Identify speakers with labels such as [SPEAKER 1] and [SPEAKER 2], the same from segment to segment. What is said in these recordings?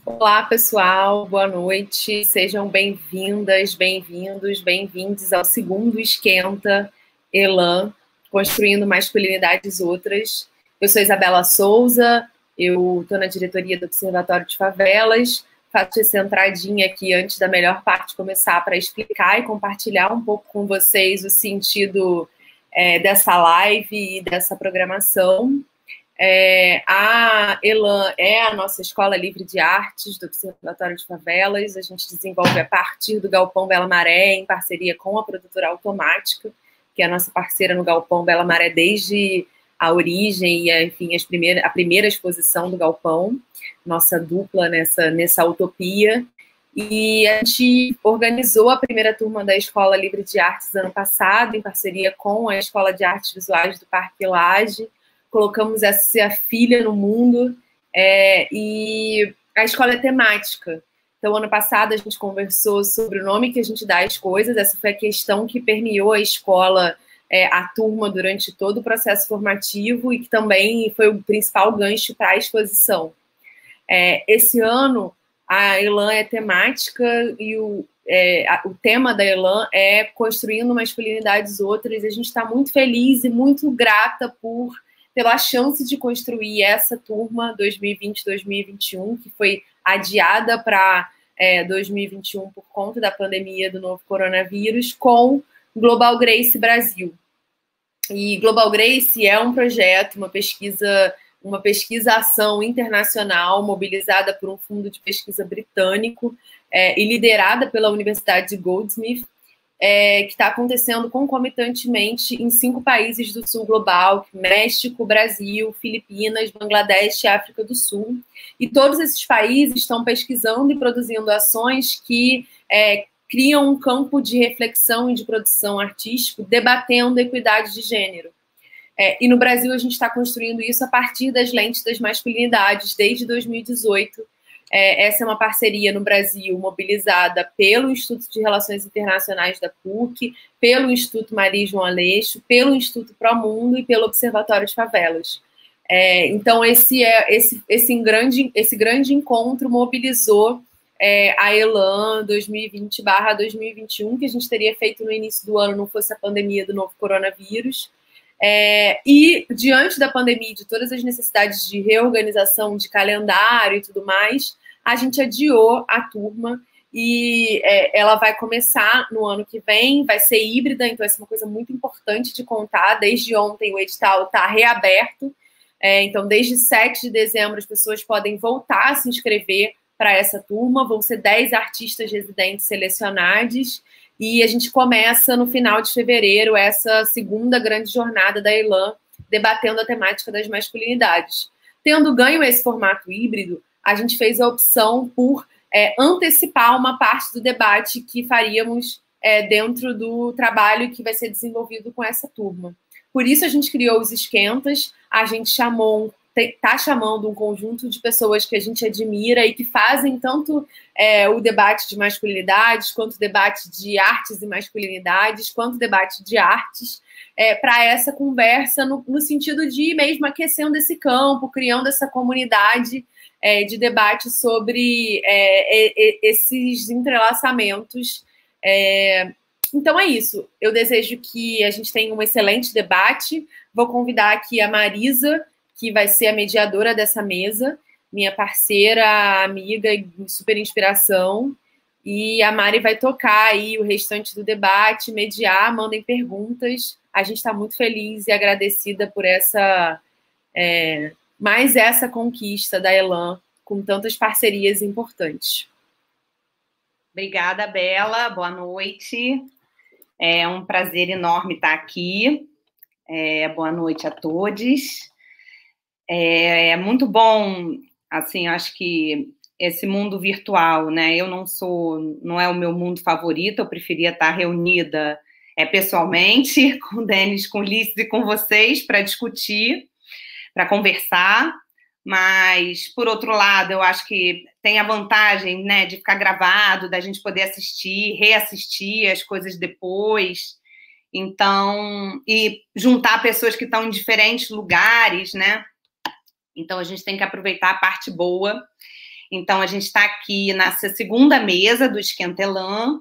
[SPEAKER 1] Olá, pessoal, boa noite, sejam bem-vindas, bem-vindos, bem-vindos ao segundo Esquenta Elan, Construindo Masculinidades Outras. Eu sou Isabela Souza, eu estou na diretoria do Observatório de Favelas, faço essa entradinha aqui antes da melhor parte começar para explicar e compartilhar um pouco com vocês o sentido dessa live e dessa programação. A Elan é a nossa Escola Livre de Artes do Observatório de Favelas. A gente desenvolve a partir do Galpão Bela Maré, em parceria com a produtora Automática, que é a nossa parceira no Galpão Bela Maré desde a origem e, enfim, a primeira exposição do Galpão, nossa dupla nessa utopia. E a gente organizou a primeira turma da Escola Livre de Artes ano passado, em parceria com a Escola de Artes Visuais do Parque Lage. Colocamos essa filha no mundo e a escola é temática. Então, ano passado, a gente conversou sobre o nome que a gente dá às coisas. Essa foi a questão que permeou a escola, a turma, durante todo o processo formativo e que também foi o principal gancho para a exposição. Esse ano, a Elan é temática e o tema da Elan é Construindo Masculinidades Outras. E a gente está muito feliz e muito grata pela chance de construir essa turma 2020-2021, que foi adiada para 2021 por conta da pandemia do novo coronavírus, com Global Grace Brasil. E Global Grace é um projeto, uma pesquisação internacional mobilizada por um fundo de pesquisa britânico e liderada pela Universidade de Goldsmith, que está acontecendo concomitantemente em 5 países do sul global: México, Brasil, Filipinas, Bangladesh e África do Sul. E todos esses países estão pesquisando e produzindo ações que criam um campo de reflexão e de produção artístico debatendo a equidade de gênero. E no Brasil a gente está construindo isso a partir das lentes das masculinidades desde 2018. Essa é uma parceria no Brasil mobilizada pelo Instituto de Relações Internacionais da PUC, pelo Instituto Maria João Aleixo, pelo Instituto Promundo e pelo Observatório de Favelas. Então, esse grande encontro mobilizou a Elan 2020/2021, que a gente teria feito no início do ano, não fosse a pandemia do novo coronavírus. E, diante da pandemia, de todas as necessidades de reorganização de calendário e tudo mais, a gente adiou a turma e ela vai começar no ano que vem, vai ser híbrida, então essa é uma coisa muito importante de contar. Desde ontem o edital está reaberto, então desde 7 de dezembro as pessoas podem voltar a se inscrever para essa turma, vão ser 10 artistas residentes selecionados, e a gente começa no final de fevereiro essa segunda grande jornada da Elan, debatendo a temática das masculinidades. Tendo ganho esse formato híbrido, a gente fez a opção por antecipar uma parte do debate que faríamos dentro do trabalho que vai ser desenvolvido com essa turma. Por isso a gente criou os esquentas, a gente está chamando um conjunto de pessoas que a gente admira e que fazem tanto o debate de masculinidades, quanto o debate de artes e masculinidades, quanto o debate de artes, para essa conversa no sentido de ir mesmo aquecendo esse campo, criando essa comunidade de debate sobre esses entrelaçamentos. Então é isso. Eu desejo que a gente tenha um excelente debate. Vou convidar aqui a Marisa, que vai ser a mediadora dessa mesa, minha parceira, amiga e super inspiração. E a Mari vai tocar aí o restante do debate, mediar, mandem perguntas. A gente está muito feliz e agradecida por mais essa conquista da Elan, com tantas parcerias importantes.
[SPEAKER 2] Obrigada, Bela. Boa noite. É um prazer enorme estar aqui. Boa noite a todos. É muito bom, assim, acho que esse mundo virtual, né? Não é o meu mundo favorito, eu preferia estar reunida pessoalmente com o Denis, com o Ulisses e com vocês para discutir, para conversar, mas, por outro lado, eu acho que tem a vantagem, né, de ficar gravado, da gente poder assistir, reassistir as coisas depois, então, e juntar pessoas que estão em diferentes lugares, né? Então, a gente tem que aproveitar a parte boa. Então, a gente está aqui nessa segunda mesa do Esquenta Elan.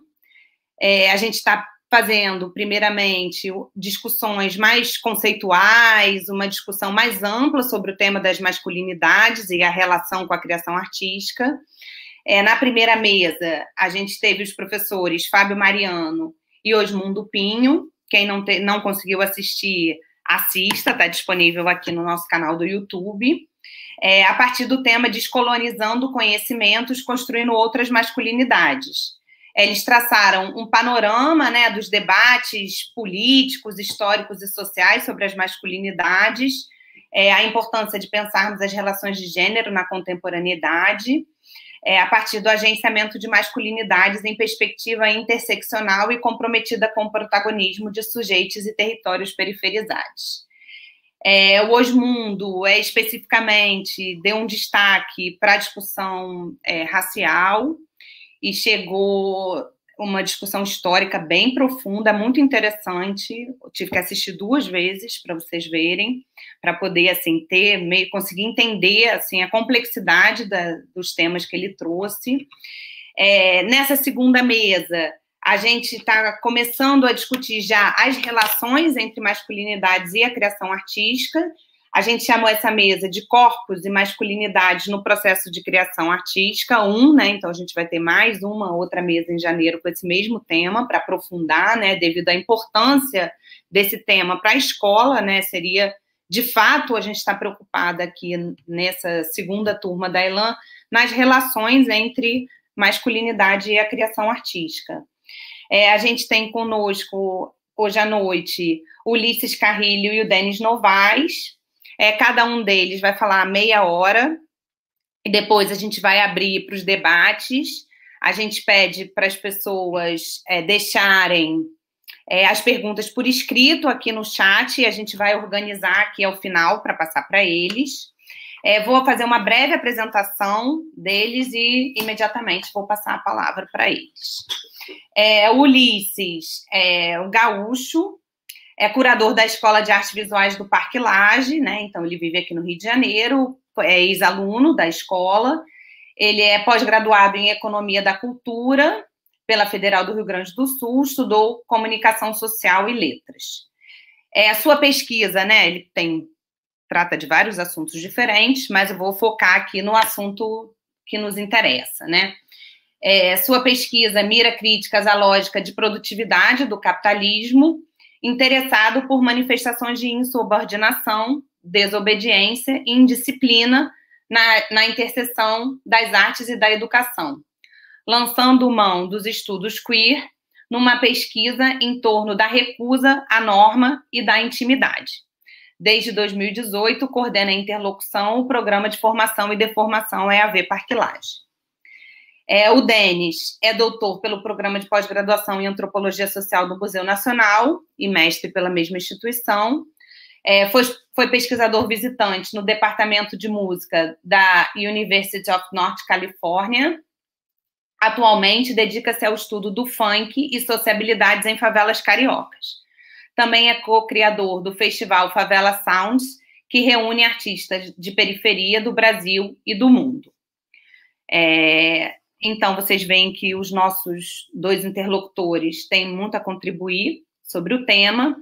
[SPEAKER 2] A gente está fazendo, primeiramente, discussões mais conceituais, uma discussão mais ampla sobre o tema das masculinidades e a relação com a criação artística. Na primeira mesa, a gente teve os professores Fábio Mariano e Osmundo Pinho. Quem não conseguiu assistir, assista, está disponível aqui no nosso canal do YouTube. A partir do tema Descolonizando Conhecimentos, Construindo Outras Masculinidades. Eles traçaram um panorama, né, dos debates políticos, históricos e sociais sobre as masculinidades, a importância de pensarmos as relações de gênero na contemporaneidade, a partir do agenciamento de masculinidades em perspectiva interseccional e comprometida com o protagonismo de sujeitos e territórios periferizados. O Osmundo, especificamente, deu um destaque para a discussão racial, e chegou uma discussão histórica bem profunda, muito interessante. Eu tive que assistir 2 vezes para vocês verem, para poder assim conseguir entender assim a complexidade dos temas que ele trouxe. Nessa segunda mesa, a gente está começando a discutir já as relações entre masculinidades e a criação artística. A gente chamou essa mesa de Corpos e Masculinidades no Processo de Criação Artística 1, né? Então, a gente vai ter mais uma outra mesa em janeiro com esse mesmo tema, para aprofundar, né? Devido à importância desse tema para a escola, né? Seria, de fato, a gente está preocupada aqui nessa segunda turma da Elan, nas relações entre masculinidade e a criação artística. A gente tem conosco, hoje à noite, o Ulisses Carrilho e o Denis Novaes. Cada um deles vai falar meia hora, e depois a gente vai abrir para os debates. A gente pede para as pessoas deixarem as perguntas por escrito aqui no chat, e a gente vai organizar aqui ao final para passar para eles. Vou fazer uma breve apresentação deles e imediatamente vou passar a palavra para eles. O Ulisses o gaúcho, curador da Escola de Artes Visuais do Parque Lage, né? Então, ele vive aqui no Rio de Janeiro, é ex-aluno da escola. Ele é pós-graduado em Economia da Cultura pela Federal do Rio Grande do Sul, estudou Comunicação Social e Letras. A sua pesquisa, né? Ele trata de vários assuntos diferentes, mas eu vou focar aqui no assunto que nos interessa, né? Sua pesquisa mira críticas à lógica de produtividade do capitalismo, interessado por manifestações de insubordinação, desobediência e indisciplina na interseção das artes e da educação, lançando mão dos estudos queer numa pesquisa em torno da recusa à norma e da intimidade. Desde 2018, coordena a interlocução o Programa de Formação e Deformação EAV Parque Lage. O Denis é doutor pelo Programa de Pós-Graduação em Antropologia Social do Museu Nacional e mestre pela mesma instituição. Foi pesquisador visitante no Departamento de Música da University of North California. Atualmente, dedica-se ao estudo do funk e sociabilidades em favelas cariocas. Também é co-criador do Festival Favela Sounds, que reúne artistas de periferia do Brasil e do mundo. Então, vocês veem que os nossos 2 interlocutores têm muito a contribuir sobre o tema.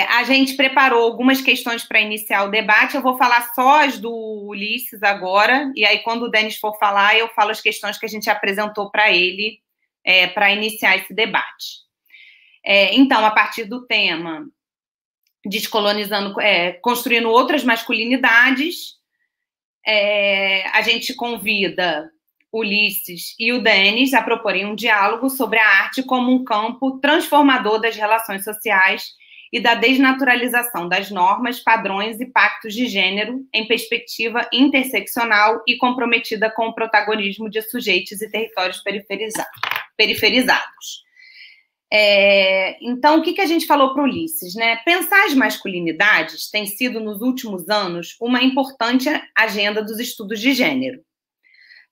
[SPEAKER 2] A gente preparou algumas questões para iniciar o debate. Eu vou falar só as do Ulisses agora, e aí, quando o Denis for falar, eu falo as questões que a gente apresentou para ele para iniciar esse debate. Então, a partir do tema Descolonizando, Construindo Outras Masculinidades, a gente convida Ulisses e o Denis a proporem um diálogo sobre a arte como um campo transformador das relações sociais e da desnaturalização das normas, padrões e pactos de gênero em perspectiva interseccional e comprometida com o protagonismo de sujeitos e territórios periferizados. Então, o que a gente falou para o Ulisses, né? Pensar as masculinidades tem sido, nos últimos anos, uma importante agenda dos estudos de gênero.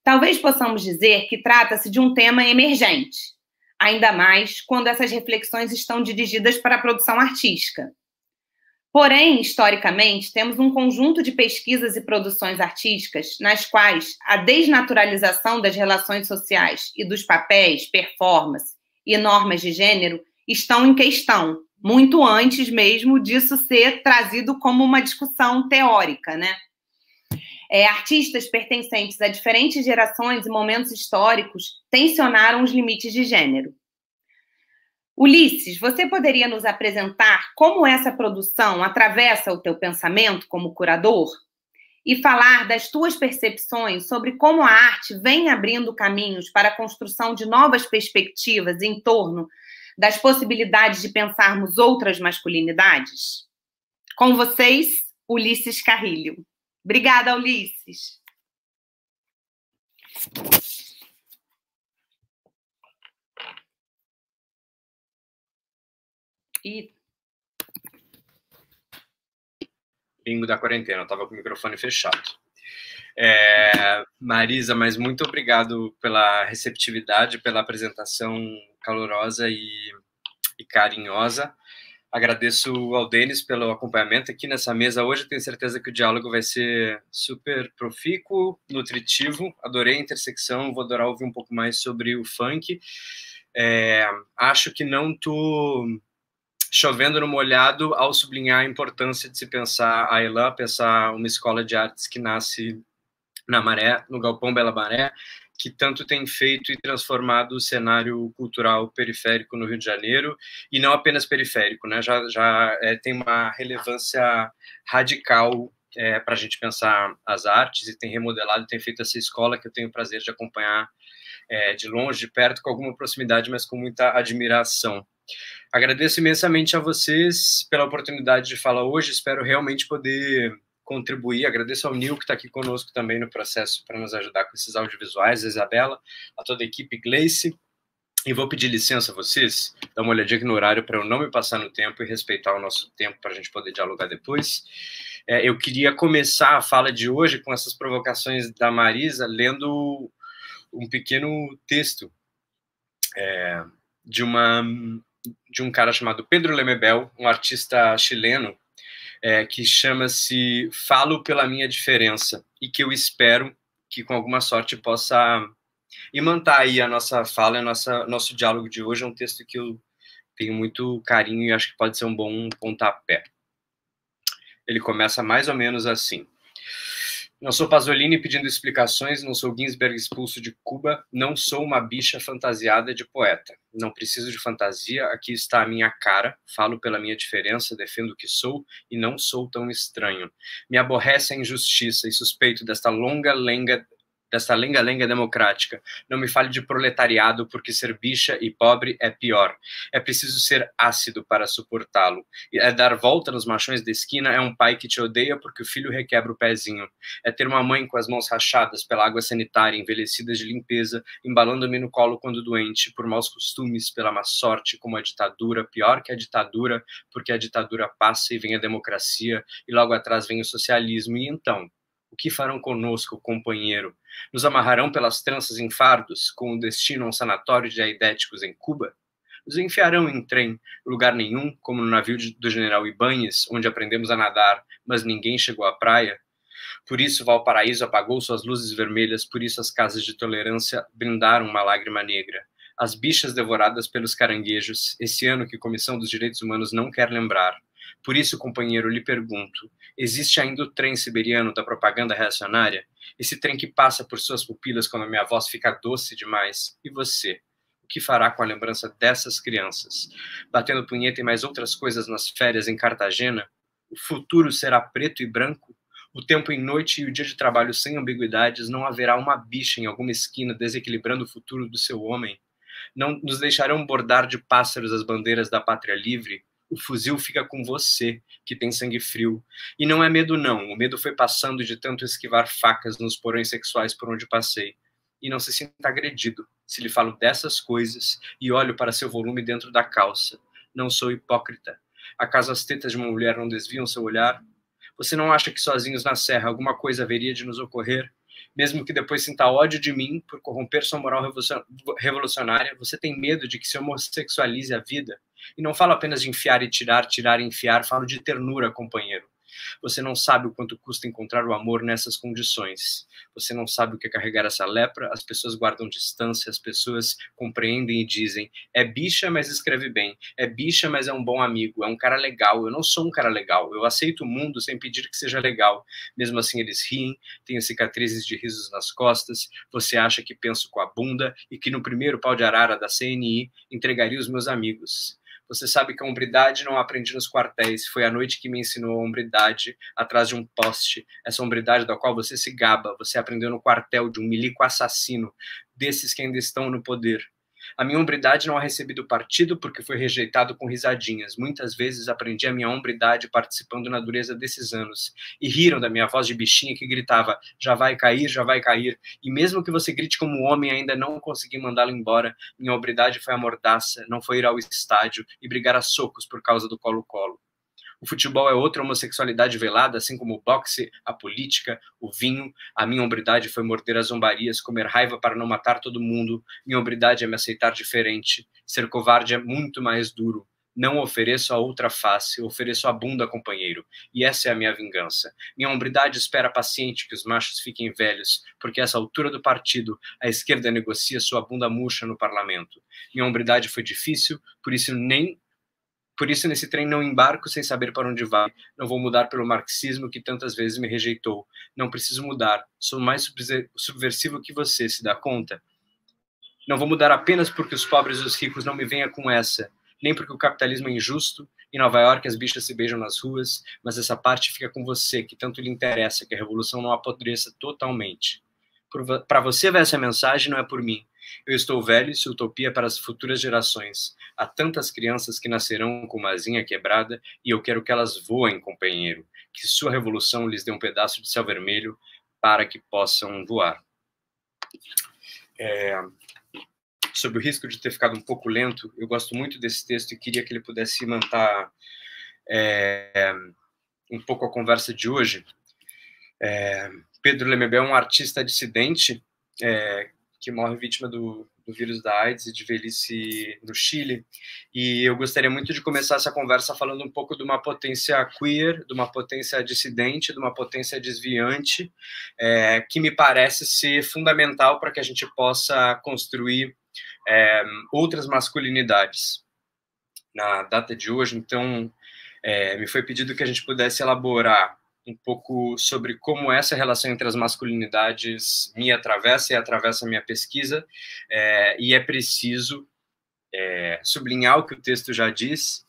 [SPEAKER 2] Talvez possamos dizer que trata-se de um tema emergente, ainda mais quando essas reflexões estão dirigidas para a produção artística. Porém, historicamente, temos um conjunto de pesquisas e produções artísticas nas quais a desnaturalização das relações sociais e dos papéis, performance e normas de gênero estão em questão, muito antes mesmo disso ser trazido como uma discussão teórica, né? Artistas pertencentes a diferentes gerações e momentos históricos tensionaram os limites de gênero. Ulisses, você poderia nos apresentar como essa produção atravessa o teu pensamento como curador? E falar das tuas percepções sobre como a arte vem abrindo caminhos para a construção de novas perspectivas em torno das possibilidades de pensarmos outras masculinidades? Com vocês, Ulisses Carrilho. Obrigada, Ulisses.
[SPEAKER 3] Bingo da quarentena, eu estava com o microfone fechado. Marisa, mas muito obrigado pela receptividade, pela apresentação calorosa e carinhosa. Agradeço ao Denis pelo acompanhamento aqui nessa mesa hoje. Tenho certeza que o diálogo vai ser super profícuo, nutritivo. Adorei a intersecção, vou adorar ouvir um pouco mais sobre o funk. Acho que não estou chovendo no molhado ao sublinhar a importância de se pensar a Elan, pensar uma escola de artes que nasce na Maré, no Galpão Bela Maré, que tanto tem feito e transformado o cenário cultural periférico no Rio de Janeiro, e não apenas periférico, né? Já tem uma relevância radical para a gente pensar as artes, e tem remodelado, tem feito essa escola que eu tenho o prazer de acompanhar de longe, de perto, com alguma proximidade, mas com muita admiração. Agradeço imensamente a vocês pela oportunidade de falar hoje, espero realmente poder contribuir. Agradeço ao Nil, que está aqui conosco também no processo para nos ajudar com esses audiovisuais, a Isabela, a toda a equipe Gleice, e vou pedir licença a vocês, dar uma olhadinha aqui no horário para eu não me passar no tempo e respeitar o nosso tempo para a gente poder dialogar depois. Eu queria começar a fala de hoje com essas provocações da Marisa, lendo um pequeno texto de um cara chamado Pedro Lemebel, um artista chileno, que chama-se Falo pela Minha Diferença, e que eu espero que, com alguma sorte, possa imantar aí a nossa fala, nosso diálogo de hoje. É um texto que eu tenho muito carinho e acho que pode ser um bom pontapé. Ele começa mais ou menos assim. Não sou Pasolini pedindo explicações, não sou Ginsberg expulso de Cuba, não sou uma bicha fantasiada de poeta. Não preciso de fantasia, aqui está a minha cara, falo pela minha diferença, defendo o que sou e não sou tão estranho. Me aborrece a injustiça e suspeito desta lenga-lenga democrática. Não me fale de proletariado, porque ser bicha e pobre é pior. É preciso ser ácido para suportá-lo. É dar volta nos machões da esquina, é um pai que te odeia porque o filho requebra o pezinho. É ter uma mãe com as mãos rachadas pela água sanitária, envelhecidas de limpeza, embalando-me no colo quando doente, por maus costumes, pela má sorte, como a ditadura, pior que a ditadura, porque a ditadura passa e vem a democracia, e logo atrás vem o socialismo. E então, o que farão conosco, companheiro? Nos amarrarão pelas tranças em fardos, com o destino a um sanatório de aidéticos em Cuba? Nos enfiarão em trem, lugar nenhum, como no navio do general Ibáñez, onde aprendemos a nadar, mas ninguém chegou à praia? Por isso Valparaíso apagou suas luzes vermelhas, por isso as casas de tolerância brindaram uma lágrima negra. As bichas devoradas pelos caranguejos, esse ano que a Comissão dos Direitos Humanos não quer lembrar. Por isso, companheiro, lhe pergunto, existe ainda o trem siberiano da propaganda reacionária? Esse trem que passa por suas pupilas quando a minha voz fica doce demais? E você? O que fará com a lembrança dessas crianças? Batendo punheta e mais outras coisas nas férias em Cartagena? O futuro será preto e branco? O tempo em noite e o dia de trabalho sem ambiguidades, não haverá uma bicha em alguma esquina desequilibrando o futuro do seu homem? Não nos deixarão bordar de pássaros as bandeiras da pátria livre? O fuzil fica com você, que tem sangue frio. E não é medo, não. O medo foi passando de tanto esquivar facas nos porões sexuais por onde passei. E não se sinta agredido se lhe falo dessas coisas e olho para seu volume dentro da calça. Não sou hipócrita. Acaso as tetas de uma mulher não desviam seu olhar? Você não acha que sozinhos na serra alguma coisa haveria de nos ocorrer? Mesmo que depois sinta ódio de mim por corromper sua moral revolucionária, você tem medo de que se homossexualize a vida? E não falo apenas de enfiar e tirar, tirar e enfiar, falo de ternura, companheiro. Você não sabe o quanto custa encontrar o amor nessas condições. Você não sabe o que é carregar essa lepra. As pessoas guardam distância, as pessoas compreendem e dizem: é bicha, mas escreve bem. É bicha, mas é um bom amigo. É um cara legal. Eu não sou um cara legal. Eu aceito o mundo sem pedir que seja legal. Mesmo assim, eles riem, têm cicatrizes de risos nas costas. Você acha que penso com a bunda e que no primeiro pau de arara da CNI entregaria os meus amigos. Você sabe que a hombridade não aprendi nos quartéis. Foi a noite que me ensinou a hombridade atrás de um poste. Essa hombridade da qual você se gaba, você aprendeu no quartel de um milico assassino, desses que ainda estão no poder. A minha hombridade não ha recebido partido porque foi rejeitado com risadinhas. Muitas vezes aprendi a minha hombridade participando na dureza desses anos. E riram da minha voz de bichinha que gritava: já vai cair, já vai cair. E mesmo que você grite como homem, ainda não consegui mandá-lo embora. Minha hombridade foi a mordaça, não foi ir ao estádio e brigar a socos por causa do Colo-Colo. O futebol é outra homossexualidade velada, assim como o boxe, a política, o vinho. A minha hombridade foi morder as zombarias, comer raiva para não matar todo mundo. Minha hombridade é me aceitar diferente. Ser covarde é muito mais duro. Não ofereço a outra face, ofereço a bunda, companheiro. E essa é a minha vingança. Minha hombridade espera paciente que os machos fiquem velhos, porque a essa altura do partido, a esquerda negocia sua bunda murcha no parlamento. Minha hombridade foi difícil, por isso nesse trem não embarco sem saber para onde vai. Não vou mudar pelo marxismo que tantas vezes me rejeitou. Não preciso mudar. Sou mais subversivo que você, se dá conta? Não vou mudar apenas porque os pobres e os ricos não me venham com essa. Nem porque o capitalismo é injusto. Em Nova York as bichas se beijam nas ruas. Mas essa parte fica com você, que tanto lhe interessa que a revolução não apodreça totalmente. Para você ver essa mensagem, não é por mim. Eu estou velho, isso é utopia para as futuras gerações. Há tantas crianças que nascerão com uma asinha quebrada e eu quero que elas voem, companheiro. Que sua revolução lhes dê um pedaço de céu vermelho para que possam voar. Sobre o risco de ter ficado um pouco lento, eu gosto muito desse texto e queria que ele pudesse manter um pouco a conversa de hoje. Pedro Lemebel é um artista dissidente que morre vítima do vírus da AIDS e de velhice no Chile. E eu gostaria muito de começar essa conversa falando um pouco de uma potência queer, de uma potência dissidente, de uma potência desviante, que me parece ser fundamental para que a gente possa construir outras masculinidades. Na data de hoje, então, me foi pedido que a gente pudesse elaborar um pouco sobre como essa relação entre as masculinidades me atravessa e atravessa a minha pesquisa, e é preciso sublinhar o que o texto já diz,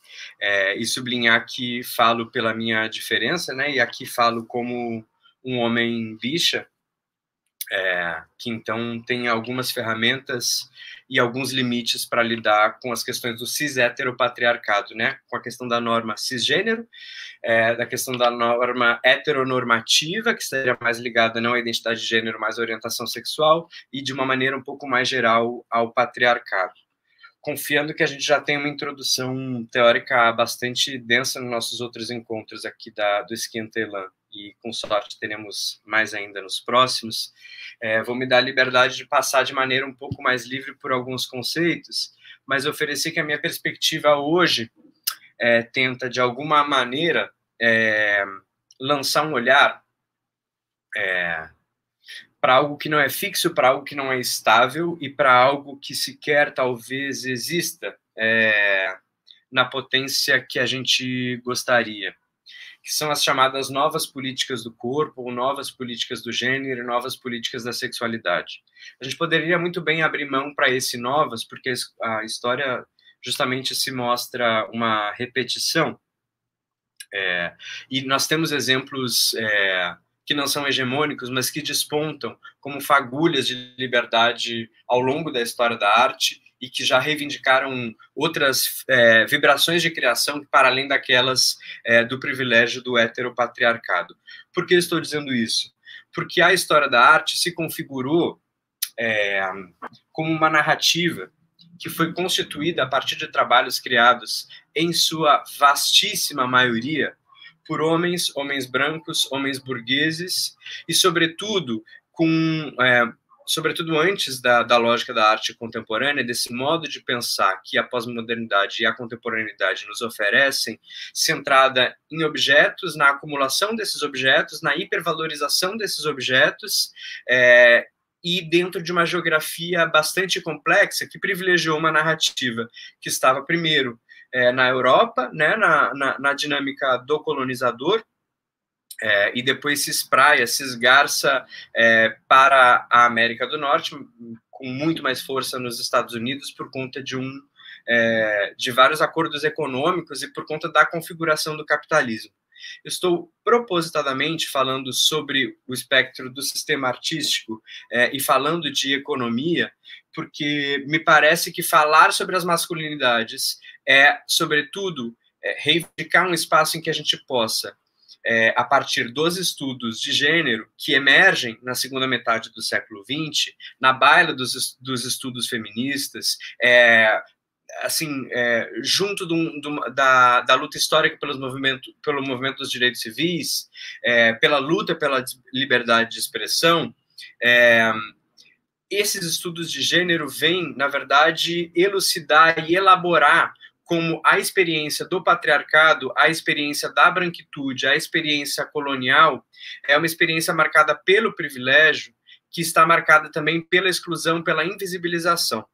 [SPEAKER 3] e sublinhar que falo pela minha diferença, né, e aqui falo como um homem bicha, que então tem algumas ferramentas e alguns limites para lidar com as questões do cis-heteropatriarcado, né? Com a questão da norma cisgênero, da questão da norma heteronormativa, que estaria mais ligada não à identidade de gênero, mas à orientação sexual, e de uma maneira um pouco mais geral ao patriarcado. Confiando que a gente já tem uma introdução teórica bastante densa nos nossos outros encontros aqui do Esquenta Elan, e com sorte teremos mais ainda nos próximos, vou me dar a liberdade de passar de maneira um pouco mais livre por alguns conceitos, mas oferecer que a minha perspectiva hoje tenta, de alguma maneira, lançar um olhar para algo que não é fixo, para algo que não é estável e para algo que sequer talvez exista na potência que a gente gostaria, que são as chamadas novas políticas do corpo, ou novas políticas do gênero, novas políticas da sexualidade. A gente poderia muito bem abrir mão para esse novas, porque a história justamente se mostra uma repetição, e nós temos exemplos que não são hegemônicos, mas que despontam como fagulhas de liberdade ao longo da história da arte e que já reivindicaram outras vibrações de criação para além daquelas do privilégio do heteropatriarcado. Por que estou dizendo isso? Porque a história da arte se configurou como uma narrativa que foi constituída a partir de trabalhos criados, em sua vastíssima maioria, por homens brancos, homens burgueses, e, sobretudo, com sobretudo antes da lógica da arte contemporânea, desse modo de pensar que a pós-modernidade e a contemporaneidade nos oferecem, centrada em objetos, na acumulação desses objetos, na hipervalorização desses objetos, e dentro de uma geografia bastante complexa que privilegiou uma narrativa que estava primeiro na Europa, né, na dinâmica do colonizador, e depois se espraia, se esgarça para a América do Norte, com muito mais força nos Estados Unidos, por conta de vários acordos econômicos e por conta da configuração do capitalismo. Eu estou propositadamente falando sobre o espectro do sistema artístico e falando de economia, porque me parece que falar sobre as masculinidades é, sobretudo, reivindicar um espaço em que a gente possa, a partir dos estudos de gênero que emergem na segunda metade do século XX, na baila dos estudos feministas, assim, junto da luta histórica pelo movimento dos direitos civis, pela luta pela liberdade de expressão, esses estudos de gênero vêm, na verdade, elucidar e elaborar como a experiência do patriarcado, a experiência da branquitude, a experiência colonial, é uma experiência marcada pelo privilégio, que está marcada também pela exclusão, pela invisibilização.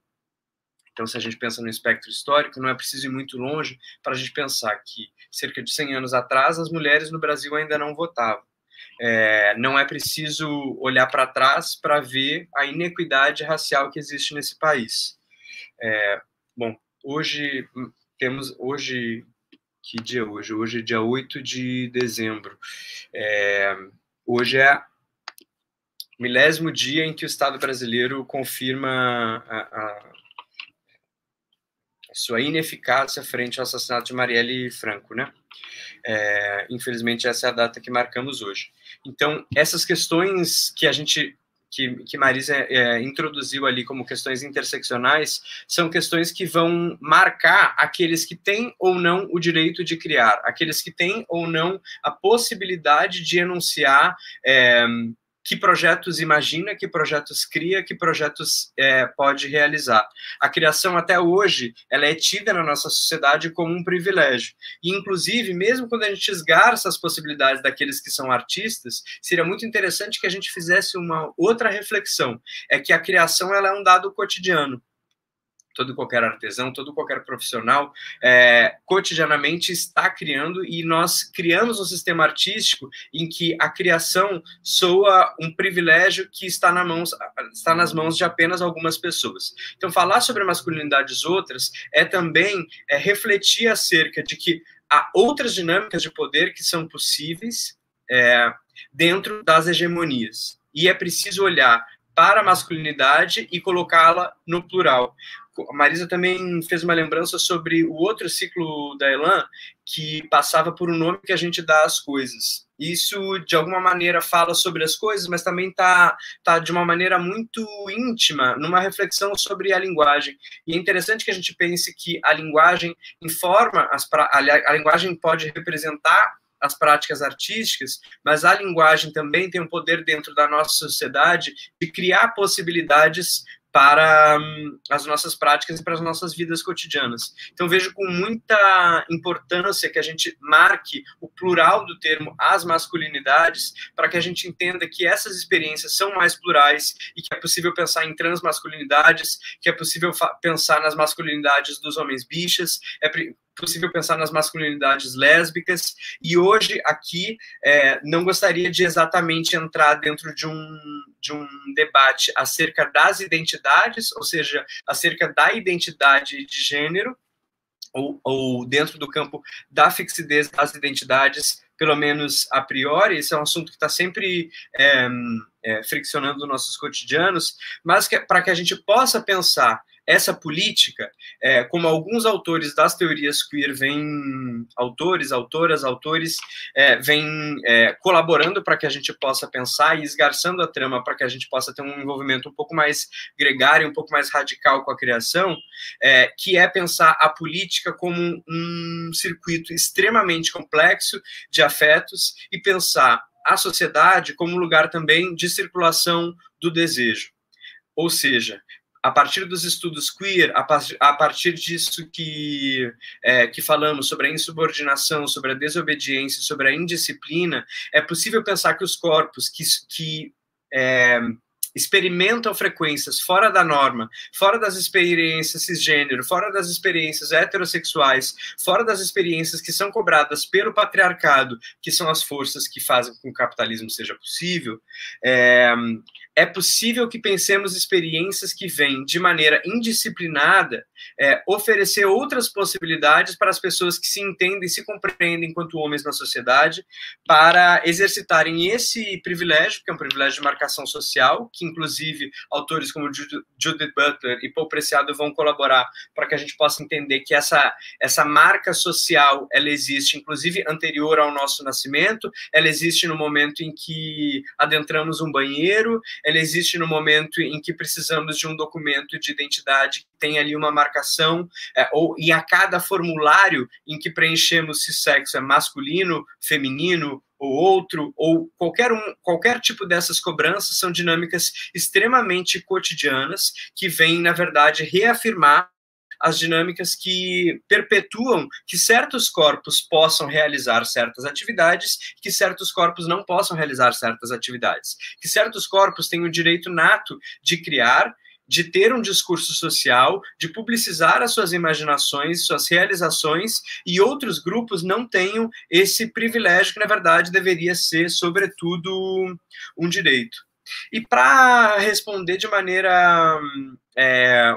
[SPEAKER 3] Então, se a gente pensa no espectro histórico, não é preciso ir muito longe para a gente pensar que, cerca de 100 anos atrás, as mulheres no Brasil ainda não votavam. Não é preciso olhar para trás para ver a inequidade racial que existe nesse país. Bom, hoje... que dia é hoje? Hoje é dia 8 de dezembro. Hoje é o 10º dia em que o Estado brasileiro confirma a sua ineficácia frente ao assassinato de Marielle Franco, né? Infelizmente, essa é a data que marcamos hoje. Então, essas questões que que Marisa introduziu ali como questões interseccionais, são questões que vão marcar aqueles que têm ou não o direito de criar, aqueles que têm ou não a possibilidade de enunciar que projetos imagina, que projetos cria, que projetos pode realizar. A criação, até hoje, ela é tida na nossa sociedade como um privilégio. E, inclusive, mesmo quando a gente esgarça as possibilidades daqueles que são artistas, seria muito interessante que a gente fizesse uma outra reflexão. É que a criação ela é um dado cotidiano. Todo qualquer artesão, todo qualquer profissional, cotidianamente está criando, e nós criamos um sistema artístico em que a criação soa um privilégio que está nas mãos de apenas algumas pessoas. Então, falar sobre masculinidades outras é também refletir acerca de que há outras dinâmicas de poder que são possíveis dentro das hegemonias. E é preciso olhar para a masculinidade e colocá-la no plural. A Marisa também fez uma lembrança sobre o outro ciclo da Elan, que passava por um nome que a gente dá às coisas. Isso, de alguma maneira, fala sobre as coisas, mas também está de uma maneira muito íntima, numa reflexão sobre a linguagem. E é interessante que a gente pense que a linguagem informa, a linguagem pode representar as práticas artísticas, mas a linguagem também tem um poder dentro da nossa sociedade de criar possibilidades para as nossas práticas e para as nossas vidas cotidianas. Então, vejo com muita importância que a gente marque o plural do termo as masculinidades, para que a gente entenda que essas experiências são mais plurais e que é possível pensar em transmasculinidades, que é possível pensar nas masculinidades dos homens bichas, possível pensar nas masculinidades lésbicas, e hoje aqui não gostaria de exatamente entrar dentro de um debate acerca das identidades, ou seja, acerca da identidade de gênero, ou dentro do campo da fixidez das identidades, pelo menos a priori. Esse é um assunto que está sempre friccionando nossos cotidianos, mas para que a gente possa pensar essa política, como alguns autores das teorias queer autores, vêm colaborando para que a gente possa pensar e esgarçando a trama para que a gente possa ter um envolvimento um pouco mais gregário, um pouco mais radical com a criação, que é pensar a política como um circuito extremamente complexo de afetos e pensar a sociedade como um lugar também de circulação do desejo. Ou seja, a partir dos estudos queer, a partir disso que falamos sobre a insubordinação, sobre a desobediência, sobre a indisciplina, é possível pensar que os corpos que experimentam frequências fora da norma, fora das experiências cisgênero, fora das experiências heterossexuais, fora das experiências que são cobradas pelo patriarcado, que são as forças que fazem com que o capitalismo seja possível, é possível que pensemos experiências que vêm de maneira indisciplinada oferecer outras possibilidades para as pessoas que se entendem, se compreendem enquanto homens na sociedade, para exercitarem esse privilégio, que é um privilégio de marcação social, que inclusive autores como Judith Butler e Paul Preciado vão colaborar para que a gente possa entender que essa marca social, ela existe inclusive anterior ao nosso nascimento, ela existe no momento em que adentramos um banheiro, ela existe no momento em que precisamos de um documento de identidade que tem ali uma marcação, e a cada formulário em que preenchemos se sexo é masculino, feminino, ou outro, ou qualquer tipo dessas cobranças são dinâmicas extremamente cotidianas que vêm, na verdade, reafirmar as dinâmicas que perpetuam que certos corpos possam realizar certas atividades, que certos corpos não possam realizar certas atividades, que certos corpos têm o direito nato de criar, de ter um discurso social, de publicizar as suas imaginações, suas realizações, e outros grupos não tenham esse privilégio que, na verdade, deveria ser, sobretudo, um direito. E para responder de maneira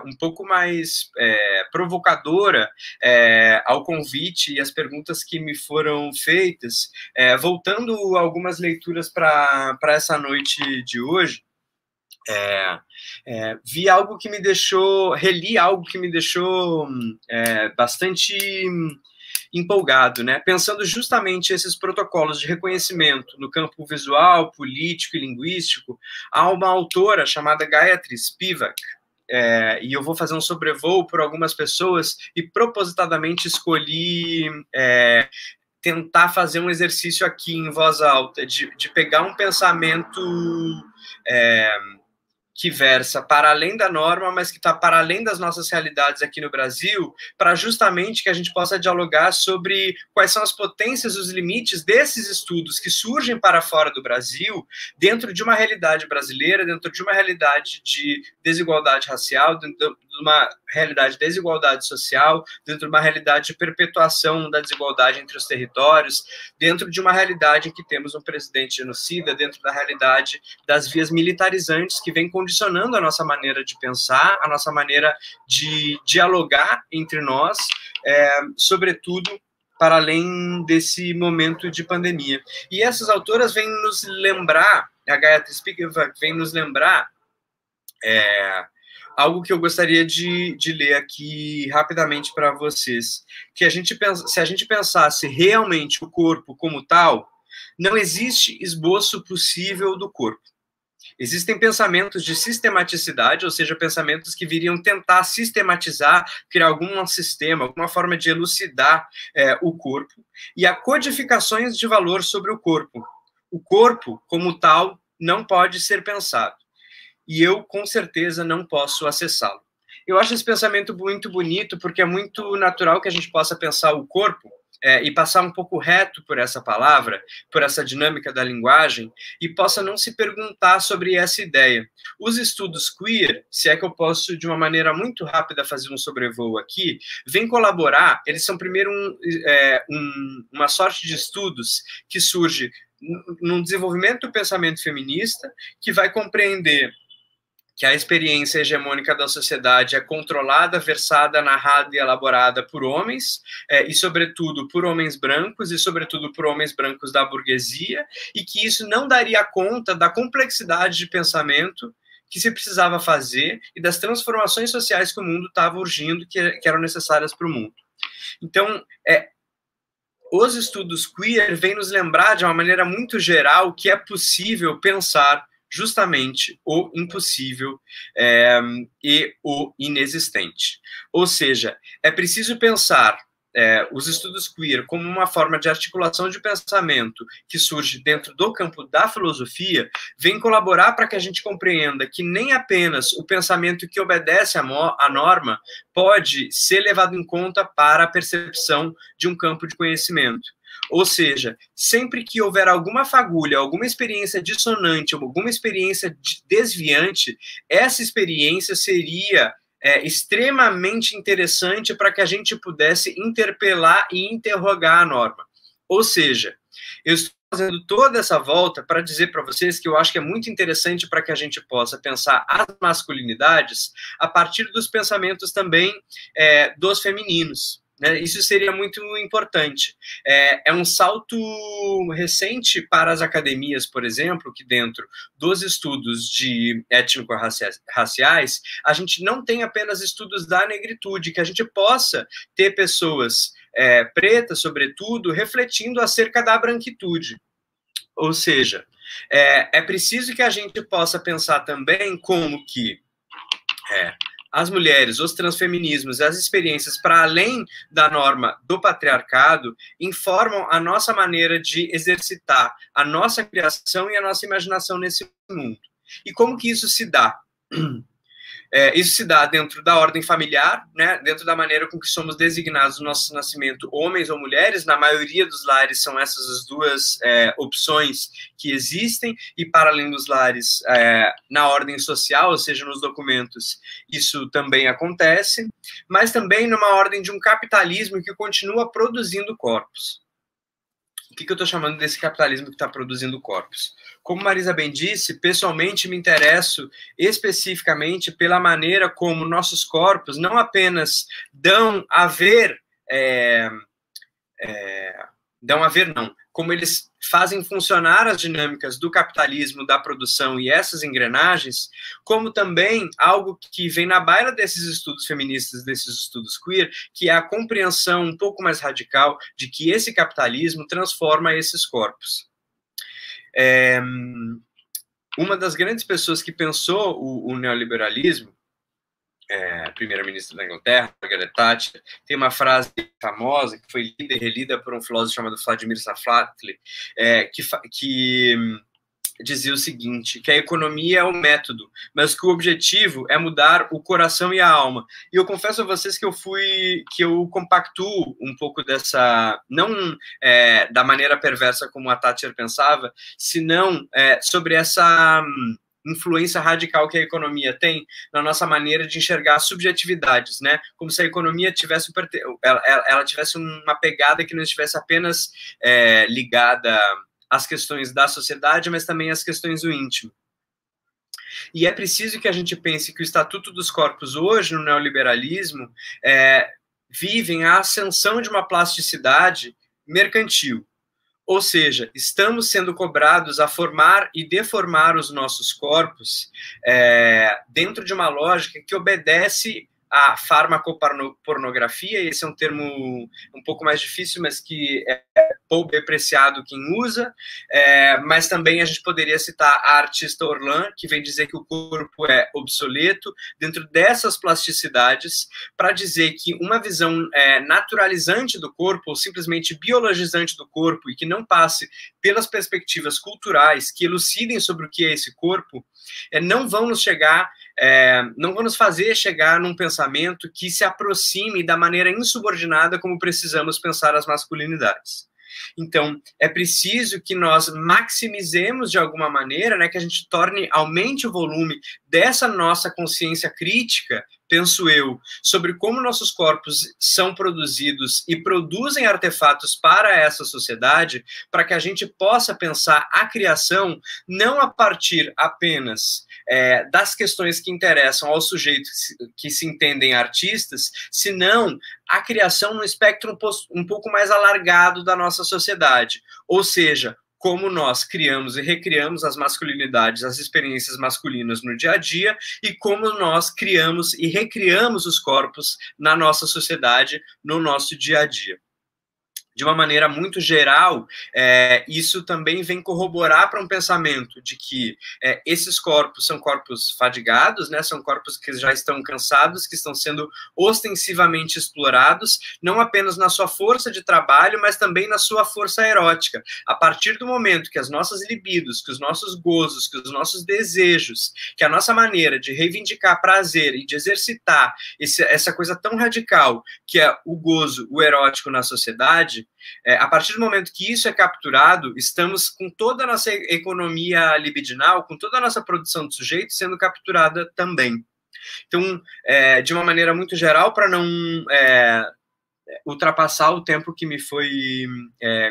[SPEAKER 3] um pouco mais provocadora ao convite e às perguntas que me foram feitas, voltando algumas leituras para essa noite de hoje, reli algo que me deixou bastante empolgado, né? Pensando justamente esses protocolos de reconhecimento no campo visual, político e linguístico, há uma autora chamada Gayatri Spivak, e eu vou fazer um sobrevoo por algumas pessoas e propositadamente escolhi tentar fazer um exercício aqui em voz alta, de pegar um pensamento que versa para além da norma, mas que está para além das nossas realidades aqui no Brasil, para justamente que a gente possa dialogar sobre quais são as potências e os limites desses estudos que surgem para fora do Brasil, dentro de uma realidade brasileira, dentro de uma realidade de desigualdade racial, dentro de uma realidade de desigualdade social, dentro de uma realidade de perpetuação da desigualdade entre os territórios, dentro de uma realidade em que temos um presidente genocida, dentro da realidade das vias militarizantes que vem condicionando a nossa maneira de pensar, a nossa maneira de dialogar entre nós, sobretudo para além desse momento de pandemia. E essas autoras vêm nos lembrar, a Gayatri Spivak vem nos lembrar algo que eu gostaria de ler aqui rapidamente para vocês, que se a gente pensasse realmente o corpo como tal, não existe esboço possível do corpo. Existem pensamentos de sistematicidade, ou seja, pensamentos que viriam tentar sistematizar, criar algum sistema, alguma forma de elucidar o corpo, e há codificações de valor sobre o corpo. O corpo, como tal, não pode ser pensado. E eu, com certeza, não posso acessá-lo. Eu acho esse pensamento muito bonito, porque é muito natural que a gente possa pensar o corpo e passar um pouco reto por essa palavra, por essa dinâmica da linguagem, e possa não se perguntar sobre essa ideia. Os estudos queer, se é que eu posso, de uma maneira muito rápida, fazer um sobrevoo aqui, vêm colaborar, eles são primeiro uma sorte de estudos que surge num desenvolvimento do pensamento feminista, que vai compreender que a experiência hegemônica da sociedade é controlada, versada, narrada e elaborada por homens, e sobretudo por homens brancos, e sobretudo por homens brancos da burguesia, e que isso não daria conta da complexidade de pensamento que se precisava fazer e das transformações sociais que o mundo estava urgindo, que eram necessárias para o mundo. Então, os estudos queer vêm nos lembrar de uma maneira muito geral que é possível pensar justamente o impossível e o inexistente. Ou seja, é preciso pensar os estudos queer como uma forma de articulação de pensamento que surge dentro do campo da filosofia, vem colaborar para que a gente compreenda que nem apenas o pensamento que obedece à norma pode ser levado em conta para a percepção de um campo de conhecimento. Ou seja, sempre que houver alguma fagulha, alguma experiência dissonante, alguma experiência desviante, essa experiência seria extremamente interessante para que a gente pudesse interpelar e interrogar a norma. Ou seja, eu estou fazendo toda essa volta para dizer para vocês que eu acho que é muito interessante para que a gente possa pensar as masculinidades a partir dos pensamentos também dos femininos. Né? Isso seria muito importante. É um salto recente para as academias, por exemplo, que dentro dos estudos de étnico-raciais, a gente não tem apenas estudos da negritude, que a gente possa ter pessoas pretas, sobretudo, refletindo acerca da branquitude. Ou seja, é preciso que a gente possa pensar também como que as mulheres, os transfeminismos, as experiências para além da norma do patriarcado informam a nossa maneira de exercitar a nossa criação e a nossa imaginação nesse mundo. E como que isso se dá? Isso se dá dentro da ordem familiar, né, dentro da maneira com que somos designados no nosso nascimento, homens ou mulheres. Na maioria dos lares são essas as duas opções que existem, e para além dos lares, na ordem social, ou seja, nos documentos, isso também acontece, mas também numa ordem de um capitalismo que continua produzindo corpos. O que eu estou chamando desse capitalismo que está produzindo corpos? Como Marisa bem disse, pessoalmente me interesso especificamente pela maneira como nossos corpos não apenas como eles fazem funcionar as dinâmicas do capitalismo, da produção e essas engrenagens, como também algo que vem na baila desses estudos feministas, desses estudos queer, que é a compreensão um pouco mais radical de que esse capitalismo transforma esses corpos. Uma das grandes pessoas que pensou o neoliberalismo, a primeira-ministra da Inglaterra, Margaret Thatcher, tem uma frase famosa que foi lida e relida por um filósofo chamado Vladimir Safatli, que dizia o seguinte, que a economia é o método, mas que o objetivo é mudar o coração e a alma. E eu confesso a vocês que eu compactuo um pouco dessa, não da maneira perversa como a Thatcher pensava, senão sobre essa influência radical que a economia tem na nossa maneira de enxergar subjetividades, né? Como se a economia tivesse ela tivesse uma pegada que não estivesse apenas ligada às questões da sociedade, mas também às questões do íntimo. E é preciso que a gente pense que o Estatuto dos Corpos hoje, no neoliberalismo, vivem a ascensão de uma plasticidade mercantil. Ou seja, estamos sendo cobrados a formar e deformar os nossos corpos dentro de uma lógica que obedece à farmacopornografia. Esse é um termo um pouco mais difícil, mas que é pouco depreciado quem usa, mas também a gente poderia citar a artista Orlan, que vem dizer que o corpo é obsoleto, dentro dessas plasticidades, para dizer que uma visão naturalizante do corpo, ou simplesmente biologizante do corpo, e que não passe pelas perspectivas culturais que elucidem sobre o que é esse corpo, não vão nos fazer chegar num pensamento que se aproxime da maneira insubordinada como precisamos pensar as masculinidades. Então, é preciso que nós maximizemos de alguma maneira, né, que a gente aumente o volume dessa nossa consciência crítica, penso eu, sobre como nossos corpos são produzidos e produzem artefatos para essa sociedade, para que a gente possa pensar a criação não a partir apenas das questões que interessam aos sujeitos que se entendem artistas, senão a criação no espectro um pouco mais alargado da nossa sociedade. Ou seja, como nós criamos e recriamos as masculinidades, as experiências masculinas no dia a dia, e como nós criamos e recriamos os corpos na nossa sociedade, no nosso dia a dia. de uma maneira muito geral, isso também vem corroborar para um pensamento de que esses corpos são corpos fadigados, né, são corpos que já estão cansados, que estão sendo ostensivamente explorados, não apenas na sua força de trabalho, mas também na sua força erótica. A partir do momento que as nossas libidos, que os nossos gozos, que os nossos desejos, que a nossa maneira de reivindicar prazer e de exercitar essa coisa tão radical que é o gozo, o erótico na sociedade, a partir do momento que isso é capturado, estamos com toda a nossa economia libidinal, com toda a nossa produção de sujeitos sendo capturada também. Então, de uma maneira muito geral, para não ultrapassar o tempo que me foi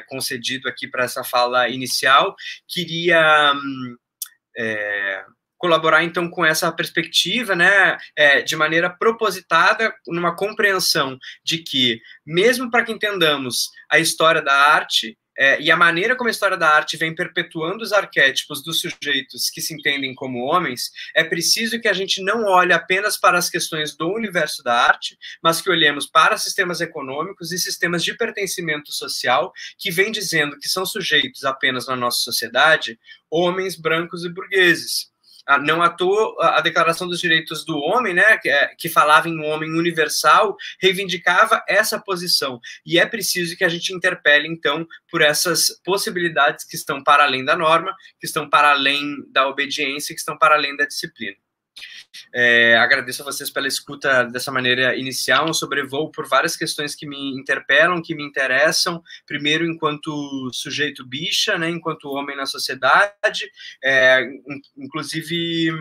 [SPEAKER 3] concedido aqui para essa fala inicial, queria colaborar, então, com essa perspectiva, né, de maneira propositada, numa compreensão de que, mesmo para que entendamos a história da arte, e a maneira como a história da arte vem perpetuando os arquétipos dos sujeitos que se entendem como homens, é preciso que a gente não olhe apenas para as questões do universo da arte, mas que olhemos para sistemas econômicos e sistemas de pertencimento social que vêm dizendo que são sujeitos apenas na nossa sociedade, homens brancos e burgueses. Não à toa, a Declaração dos Direitos do Homem, né, que falava em um homem universal, reivindicava essa posição. E é preciso que a gente interpele, então, por essas possibilidades que estão para além da norma, que estão para além da obediência, que estão para além da disciplina. Agradeço a vocês pela escuta dessa maneira inicial, um sobrevoo por várias questões que me interpelam, que me interessam, primeiro enquanto sujeito bicha, né, enquanto homem na sociedade, inclusive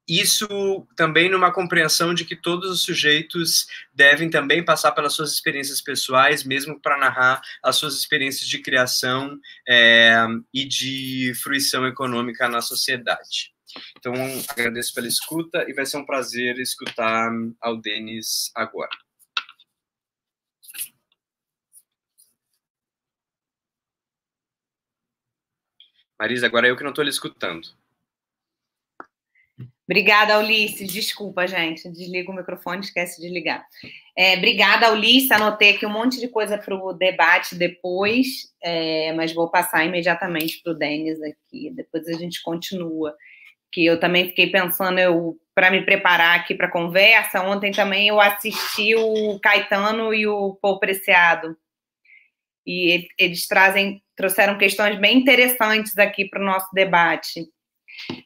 [SPEAKER 3] isso também numa compreensão de que todos os sujeitos devem também passar pelas suas experiências pessoais, mesmo para narrar as suas experiências de criação e de fruição econômica na sociedade. Então, agradeço pela escuta e vai ser um prazer escutar ao Denis agora. Marisa, agora eu que não estou lhe escutando.
[SPEAKER 2] Obrigada, Ulisses. Desculpa, gente. Desliga o microfone, esquece de ligar. Obrigada, Ulisses. Anotei aqui um monte de coisa para o debate depois, mas vou passar imediatamente para o Denis aqui. Depois a gente continua. Que eu também fiquei pensando, para me preparar aqui para a conversa, ontem também eu assisti o Caetano e o Paul Preciado. E eles trouxeram questões bem interessantes aqui para o nosso debate.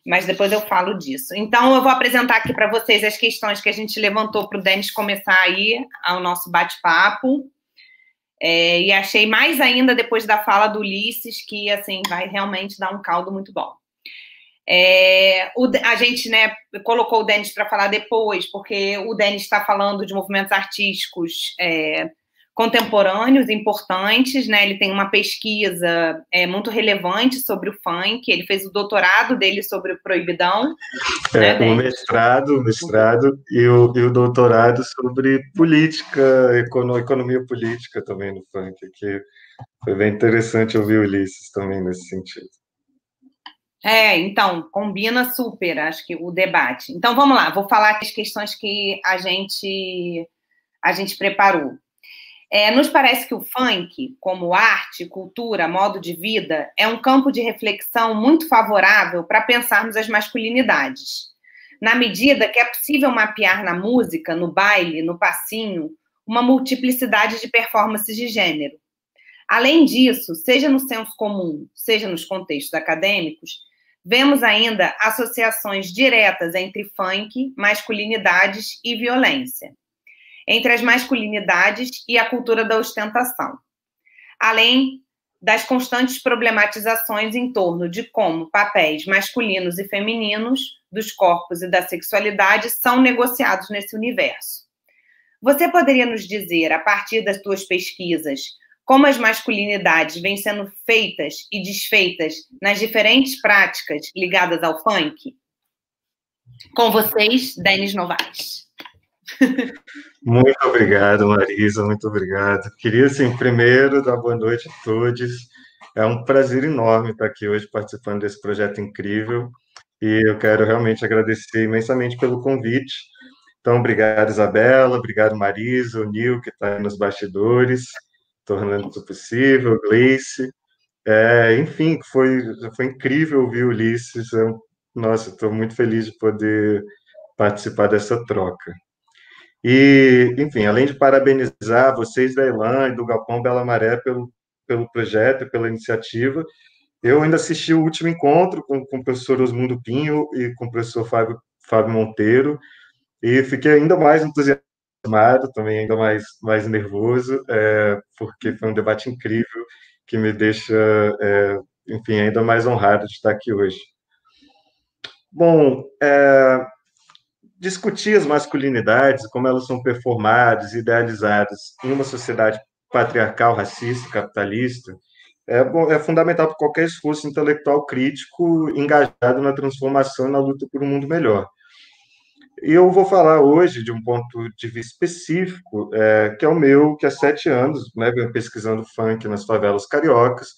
[SPEAKER 2] Mas depois eu falo disso. Então, eu vou apresentar aqui para vocês as questões que a gente levantou para o Denis começar aí ao nosso bate-papo. E achei mais ainda depois da fala do Ulisses que, assim, vai realmente dar um caldo muito bom. A gente, né, colocou o Denis para falar depois, porque o Denis está falando de movimentos artísticos contemporâneos, importantes, né? Ele tem uma pesquisa muito relevante sobre o funk, ele fez o doutorado dele sobre o proibidão. Né,
[SPEAKER 4] o mestrado e o doutorado sobre política, economia política também no funk, que foi bem interessante ouvir o Ulisses também nesse sentido.
[SPEAKER 2] Então, combina super, acho que, o debate. Então, vamos lá, vou falar as questões que a gente preparou. Nos parece que o funk, como arte, cultura, modo de vida, é um campo de reflexão muito favorável para pensarmos as masculinidades. Na medida que é possível mapear na música, no baile, no passinho, uma multiplicidade de performances de gênero. Além disso, seja no senso comum, seja nos contextos acadêmicos, vemos ainda associações diretas entre funk, masculinidades e violência, entre as masculinidades e a cultura da ostentação, além das constantes problematizações em torno de como papéis masculinos e femininos dos corpos e da sexualidade são negociados nesse universo. Você poderia nos dizer, a partir das suas pesquisas, como as masculinidades vêm sendo feitas e desfeitas nas diferentes práticas ligadas ao funk? Com vocês, Denis Novaes.
[SPEAKER 4] Muito obrigado, Marisa, muito obrigado. Queria, assim, primeiro dar boa noite a todos. É um prazer enorme estar aqui hoje participando desse projeto incrível e eu quero realmente agradecer imensamente pelo convite. Então, obrigado, Isabela, obrigado, Marisa, o Nil, que está aí nos bastidores. Tornando Isso Possível, Gleice. Enfim, foi incrível ouvir Ulisses. Nossa, estou muito feliz de poder participar dessa troca. E, enfim, além de parabenizar vocês da Elan e do Galpão Bela Maré pelo projeto e pela iniciativa, eu ainda assisti o último encontro com o professor Osmundo Pinho e com o professor Fábio Monteiro, e fiquei ainda mais entusiasmado, também ainda mais nervoso, porque foi um debate incrível que me deixa, enfim, ainda mais honrado de estar aqui hoje. Bom, discutir as masculinidades, como elas são performadas, idealizadas em uma sociedade patriarcal, racista, capitalista, é fundamental para qualquer esforço intelectual crítico engajado na transformação e na luta por um mundo melhor. E eu vou falar hoje de um ponto de vista específico, que é o meu, que há 7 anos, né, venho pesquisando funk nas favelas cariocas,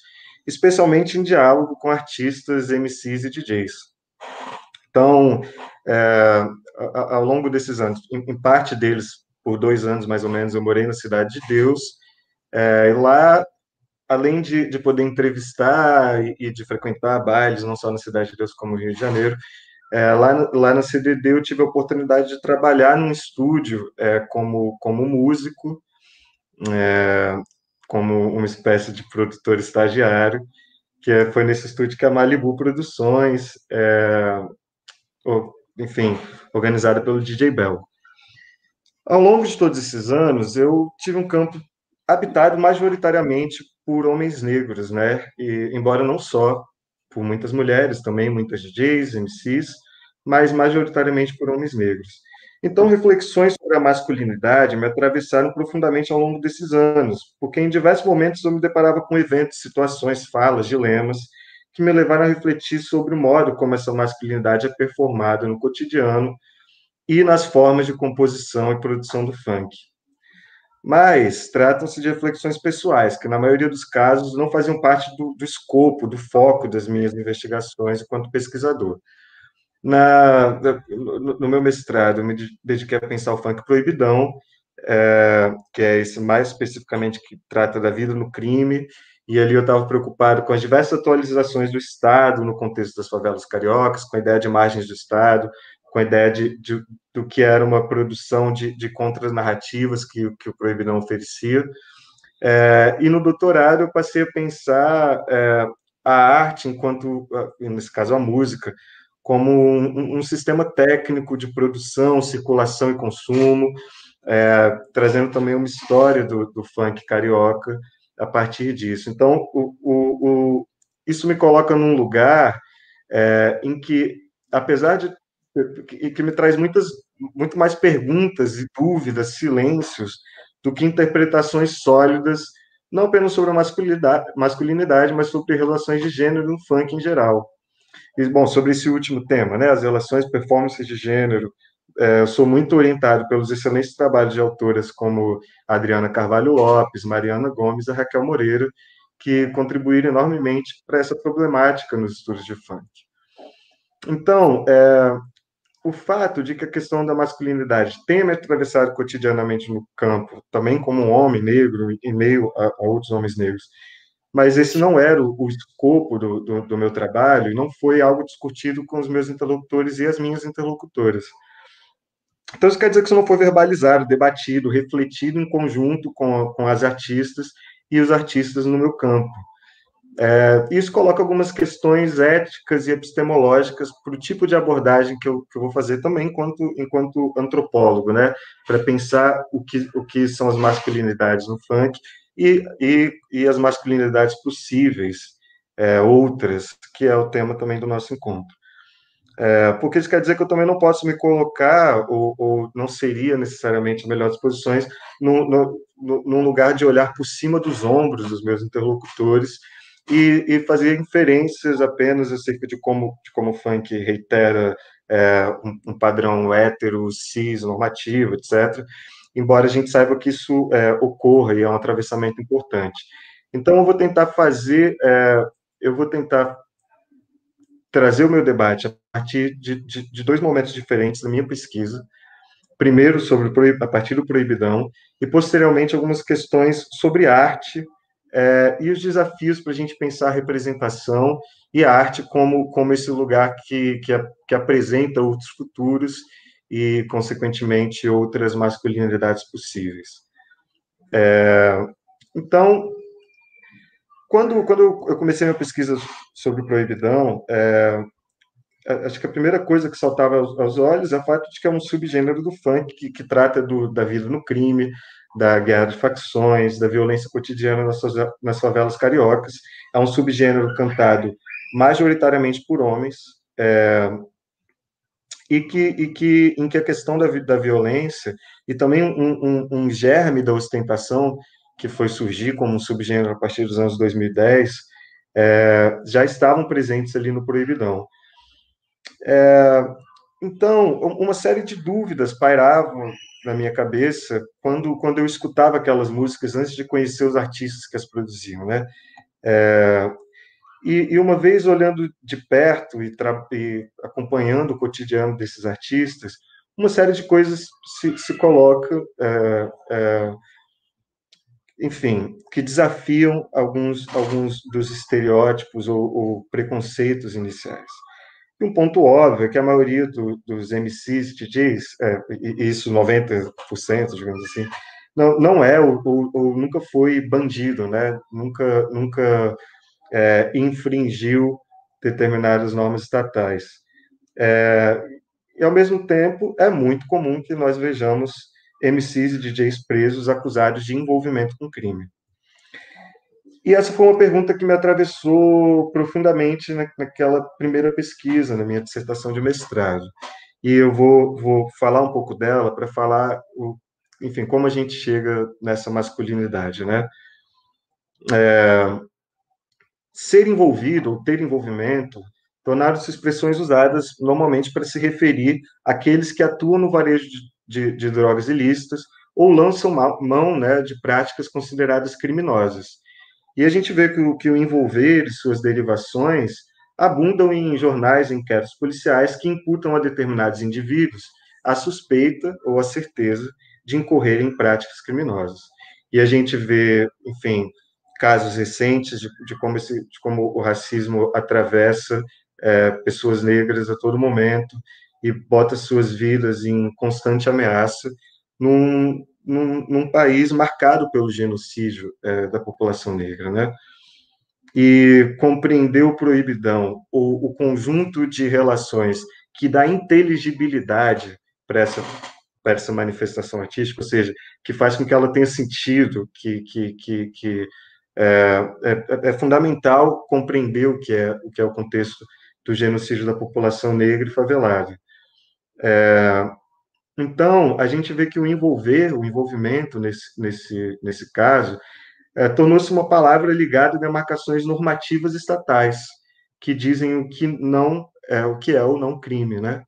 [SPEAKER 4] especialmente em diálogo com artistas, MCs e DJs. Então, ao longo desses anos, em parte deles, por 2 anos mais ou menos, eu morei na Cidade de Deus, e lá, além de poder entrevistar e de frequentar bailes, não só na Cidade de Deus, como no Rio de Janeiro, lá na CDD eu tive a oportunidade de trabalhar num estúdio como músico, como uma espécie de produtor estagiário, que foi nesse estúdio que a Malibu Produções, enfim, organizada pelo DJ Bell. Ao longo de todos esses anos, eu tive um campo habitado majoritariamente por homens negros, né? E, embora não só por muitas mulheres, também muitas DJs, MCs, mas majoritariamente por homens negros. Então, reflexões sobre a masculinidade me atravessaram profundamente ao longo desses anos, porque em diversos momentos eu me deparava com eventos, situações, falas, dilemas, que me levaram a refletir sobre o modo como essa masculinidade é performada no cotidiano e nas formas de composição e produção do funk. Mas tratam-se de reflexões pessoais, que na maioria dos casos não faziam parte do escopo, do foco das minhas investigações enquanto pesquisador. No meu mestrado, eu me dediquei a pensar o funk proibidão, que é esse mais especificamente que trata da vida no crime, e ali eu estava preocupado com as diversas atualizações do Estado no contexto das favelas cariocas, com a ideia de margens do Estado, com a ideia do que era uma produção de contranarrativas que o proibidão oferecia. E no doutorado eu passei a pensar a arte enquanto, nesse caso, a música, como um sistema técnico de produção, circulação e consumo, trazendo também uma história do funk carioca a partir disso. Então, isso me coloca num lugar em que, apesar de que me traz muito mais perguntas e dúvidas, silêncios, do que interpretações sólidas, não apenas sobre a masculinidade, mas sobre relações de gênero no funk em geral. E, bom, sobre esse último tema, né, as relações, performances de gênero, eu sou muito orientado pelos excelentes trabalhos de autoras como Adriana Carvalho Lopes, Mariana Gomes e Raquel Moreira, que contribuíram enormemente para essa problemática nos estudos de funk. Então, o fato de que a questão da masculinidade tenha me atravessado cotidianamente no campo, também como um homem negro, em meio a outros homens negros, mas esse não era o escopo do meu trabalho, e não foi algo discutido com os meus interlocutores e as minhas interlocutoras. Então, isso quer dizer que isso não foi verbalizado, debatido, refletido em conjunto com as artistas e os artistas no meu campo. Isso coloca algumas questões éticas e epistemológicas para o tipo de abordagem que eu vou fazer também enquanto antropólogo, né? Para pensar o que são as masculinidades no funk e as masculinidades possíveis, outras, que é o tema também do nosso encontro. Porque isso quer dizer que eu também não posso me colocar, ou não seria necessariamente a melhor das posições, num lugar de olhar por cima dos ombros dos meus interlocutores e fazer inferências apenas acerca de como o funk reitera um padrão hétero, cis, normativo, etc., embora a gente saiba que isso ocorra e é um atravessamento importante. Então, eu vou tentar trazer o meu debate a partir de 2 momentos diferentes da minha pesquisa, primeiro a partir do Proibidão, e posteriormente algumas questões sobre arte e os desafios para a gente pensar a representação e a arte como esse lugar que apresenta outros futuros e, consequentemente, outras masculinidades possíveis. Então, quando eu comecei a minha pesquisa sobre Proibidão, acho que a primeira coisa que saltava aos olhos é o fato de que é um subgênero do funk que trata da vida no crime, da guerra de facções, da violência cotidiana nas favelas cariocas. É um subgênero cantado majoritariamente por homens, em que a questão da violência e também um germe da ostentação, que foi surgir como um subgênero a partir dos anos 2010, já estavam presentes ali no Proibidão. Então, uma série de dúvidas pairavam na minha cabeça quando eu escutava aquelas músicas antes de conhecer os artistas que as produziam, né? E uma vez olhando de perto e acompanhando o cotidiano desses artistas, uma série de coisas se coloca, enfim, que desafiam alguns dos estereótipos ou preconceitos iniciais. E um ponto óbvio é que a maioria dos MCs, DJs, isso 90%, digamos assim, não é ou nunca foi bandido, né? Nunca infringiu determinadas normas estatais. E, ao mesmo tempo, é muito comum que nós vejamos MCs e DJs presos acusados de envolvimento com crime. E essa foi uma pergunta que me atravessou profundamente naquela primeira pesquisa, na minha dissertação de mestrado. E eu vou falar um pouco dela para falar, enfim, como a gente chega nessa masculinidade, né? Ser envolvido ou ter envolvimento tornaram-se expressões usadas normalmente para se referir àqueles que atuam no varejo de drogas ilícitas ou lançam mão, né, de práticas consideradas criminosas. E a gente vê que o envolver e suas derivações abundam em jornais e inquéritos policiais que imputam a determinados indivíduos a suspeita ou a certeza de incorrerem em práticas criminosas. E a gente vê, enfim, casos recentes de como o racismo atravessa pessoas negras a todo momento e bota suas vidas em constante ameaça num país marcado pelo genocídio da população negra, né? E compreender o Proibidão, o conjunto de relações que dá inteligibilidade para essa manifestação artística, ou seja, que faz com que ela tenha sentido, que é fundamental compreender o que é o contexto do genocídio da população negra e favelada. Então, a gente vê que o envolvimento nesse caso, tornou-se uma palavra ligada a demarcações normativas estatais, que dizem o que é ou não crime, né?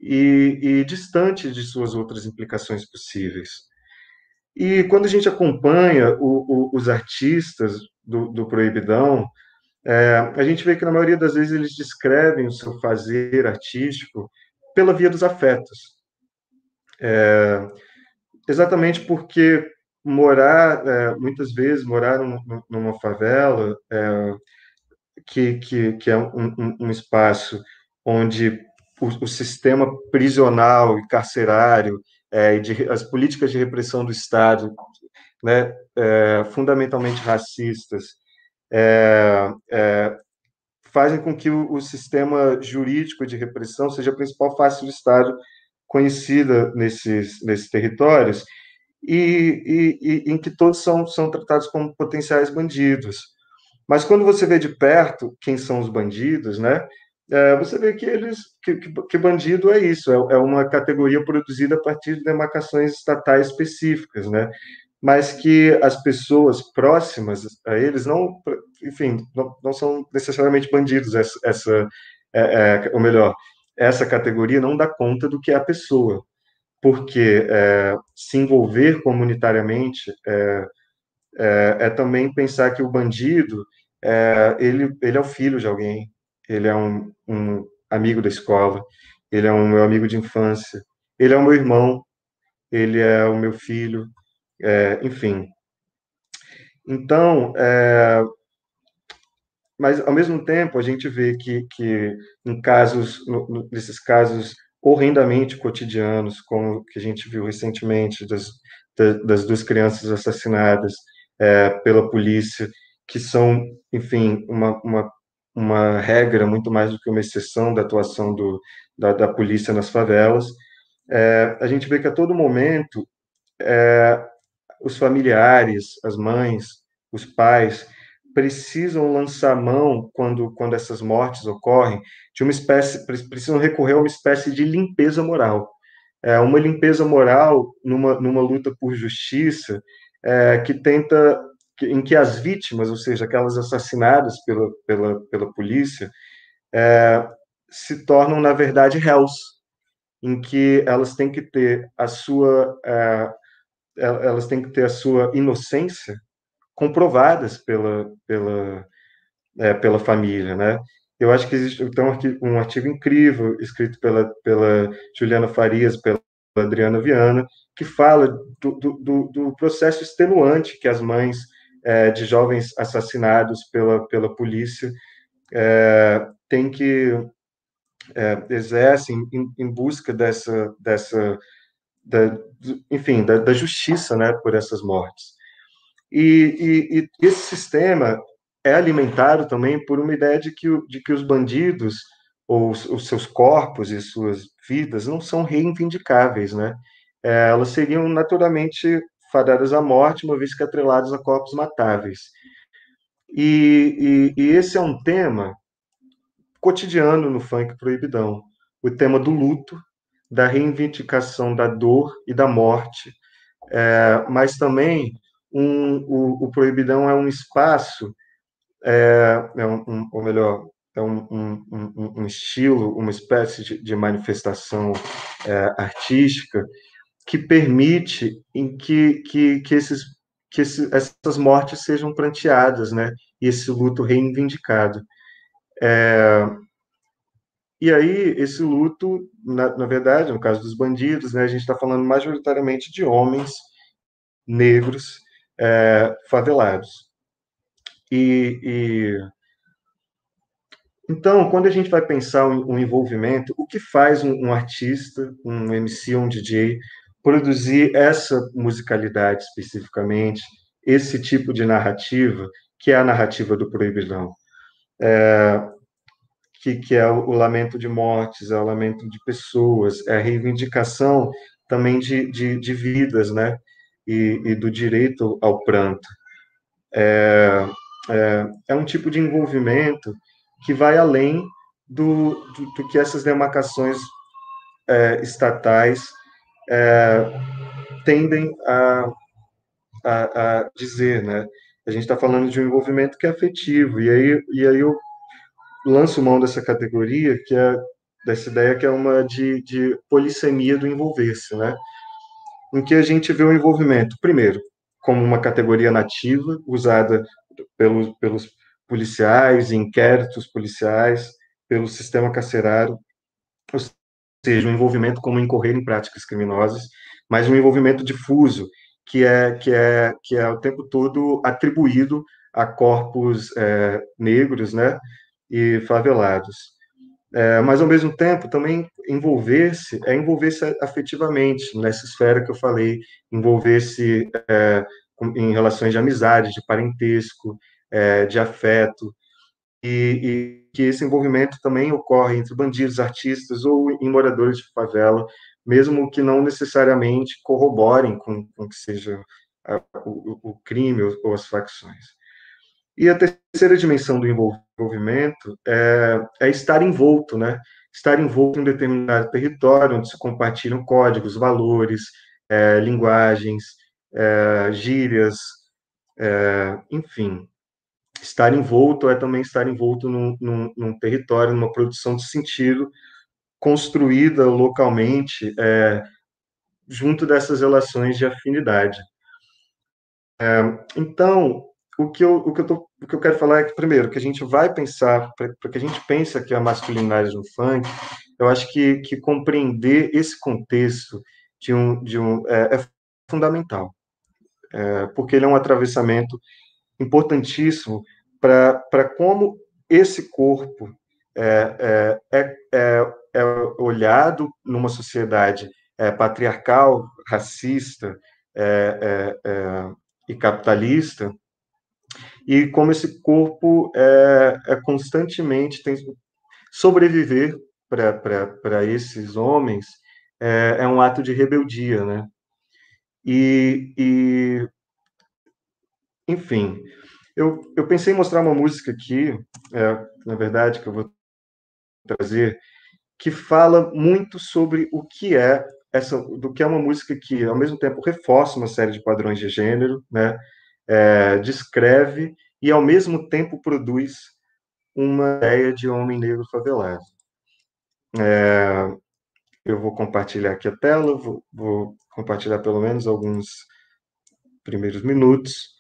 [SPEAKER 4] E distante de suas outras implicações possíveis. E quando a gente acompanha os artistas do Proibidão, a gente vê que, na maioria das vezes, eles descrevem o seu fazer artístico pela via dos afetos. Exatamente porque muitas vezes, morar numa favela, que é um espaço onde o sistema prisional e carcerário e as políticas de repressão do Estado, né, fundamentalmente racistas, fazem com que o sistema jurídico de repressão seja a principal face do Estado conhecida nesses territórios e em que todos são tratados como potenciais bandidos. Mas quando você vê de perto quem são os bandidos, né, você vê que bandido é isso, é uma categoria produzida a partir de demarcações estatais específicas, né, mas que as pessoas próximas a eles não, enfim, não são necessariamente bandidos. Ou melhor, essa categoria não dá conta do que é a pessoa, porque se envolver comunitariamente também pensar que o bandido ele é o filho de alguém, ele é um amigo da escola, ele é um meu amigo de infância, ele é o meu irmão, ele é o meu filho, enfim. Então, mas, ao mesmo tempo, a gente vê que em casos, nesses casos horrendamente cotidianos, como o que a gente viu recentemente das 2 crianças assassinadas pela polícia, que são, enfim, uma regra muito mais do que uma exceção da atuação da polícia nas favelas, a gente vê que a todo momento os familiares, as mães, os pais precisam lançar mão quando essas mortes ocorrem de uma espécie, precisam recorrer a uma espécie de limpeza moral. Uma limpeza moral numa luta por justiça que tenta, em que as vítimas, ou seja, aquelas assassinadas pela polícia, se tornam, na verdade, réus, em que elas têm que ter a sua inocência comprovadas pela família, né? Eu acho que existe então um artigo incrível escrito pela Juliana Farias, pela Adriana Viana, que fala do processo extenuante que as mães de jovens assassinados pela polícia têm que exercem em busca enfim, da justiça, né, por essas mortes. E esse sistema é alimentado também por uma ideia de que os bandidos, ou os seus corpos e suas vidas, não são reivindicáveis, né? Elas seriam naturalmente fadadas à morte, uma vez que atreladas a corpos matáveis. E esse é um tema cotidiano no funk proibidão, o tema do luto, da reivindicação da dor e da morte, mas também o proibidão é um espaço, ou melhor, é um estilo, uma espécie de manifestação artística que permite em que essas mortes sejam pranteadas, né? E esse luto reivindicado. E aí, esse luto, na verdade, no caso dos bandidos, né, a gente está falando majoritariamente de homens negros favelados. Então, quando a gente vai pensar um envolvimento, o que faz um artista, um MC, um DJ, produzir essa musicalidade especificamente, esse tipo de narrativa, que é a narrativa do proibidão? Que é o lamento de mortes, é o lamento de pessoas, é a reivindicação também de vidas, né? E do direito ao pranto. É um tipo de envolvimento que vai além do que essas demarcações estatais tendem a dizer, né? A gente está falando de um envolvimento que é afetivo, e aí eu lanço mão dessa categoria, dessa ideia que é uma de polissemia do envolver-se, né? Em que a gente vê o envolvimento, primeiro, como uma categoria nativa, usada pelos policiais, inquéritos policiais, pelo sistema carcerário, ou seja, um envolvimento como incorrer em práticas criminosas, mas um envolvimento difuso, que é o tempo todo atribuído a corpos negros, né, e favelados. Mas, ao mesmo tempo, também envolver-se afetivamente, nessa esfera que eu falei, envolver-se em relações de amizade, de parentesco, de afeto, e que esse envolvimento também ocorre entre bandidos, artistas ou em moradores de favela, mesmo que não necessariamente corroborem com que seja o crime ou as facções. E a terceira dimensão do envolvimento é estar envolto, né? Estar envolto em um determinado território, onde se compartilham códigos, valores, linguagens, gírias, enfim. Estar envolto é também estar envolto num território, numa produção de sentido construída localmente, junto dessas relações de afinidade. Então, o que eu quero falar é que, primeiro, que a gente vai pensar, para que a gente pense aqui a masculinidade no funk, eu acho que compreender esse contexto é fundamental, porque ele é um atravessamento importantíssimo para como esse corpo é olhado numa sociedade patriarcal, racista e capitalista, e como esse corpo constantemente tem sobreviver para esses homens é um ato de rebeldia, né? Enfim, eu pensei em mostrar uma música aqui, na verdade, que eu vou trazer, que fala muito sobre o que é do que é uma música que, ao mesmo tempo, reforça uma série de padrões de gênero, né? Descreve e, ao mesmo tempo, produz uma ideia de homem negro favelado. Eu vou compartilhar aqui a tela, vou compartilhar pelo menos alguns primeiros minutos.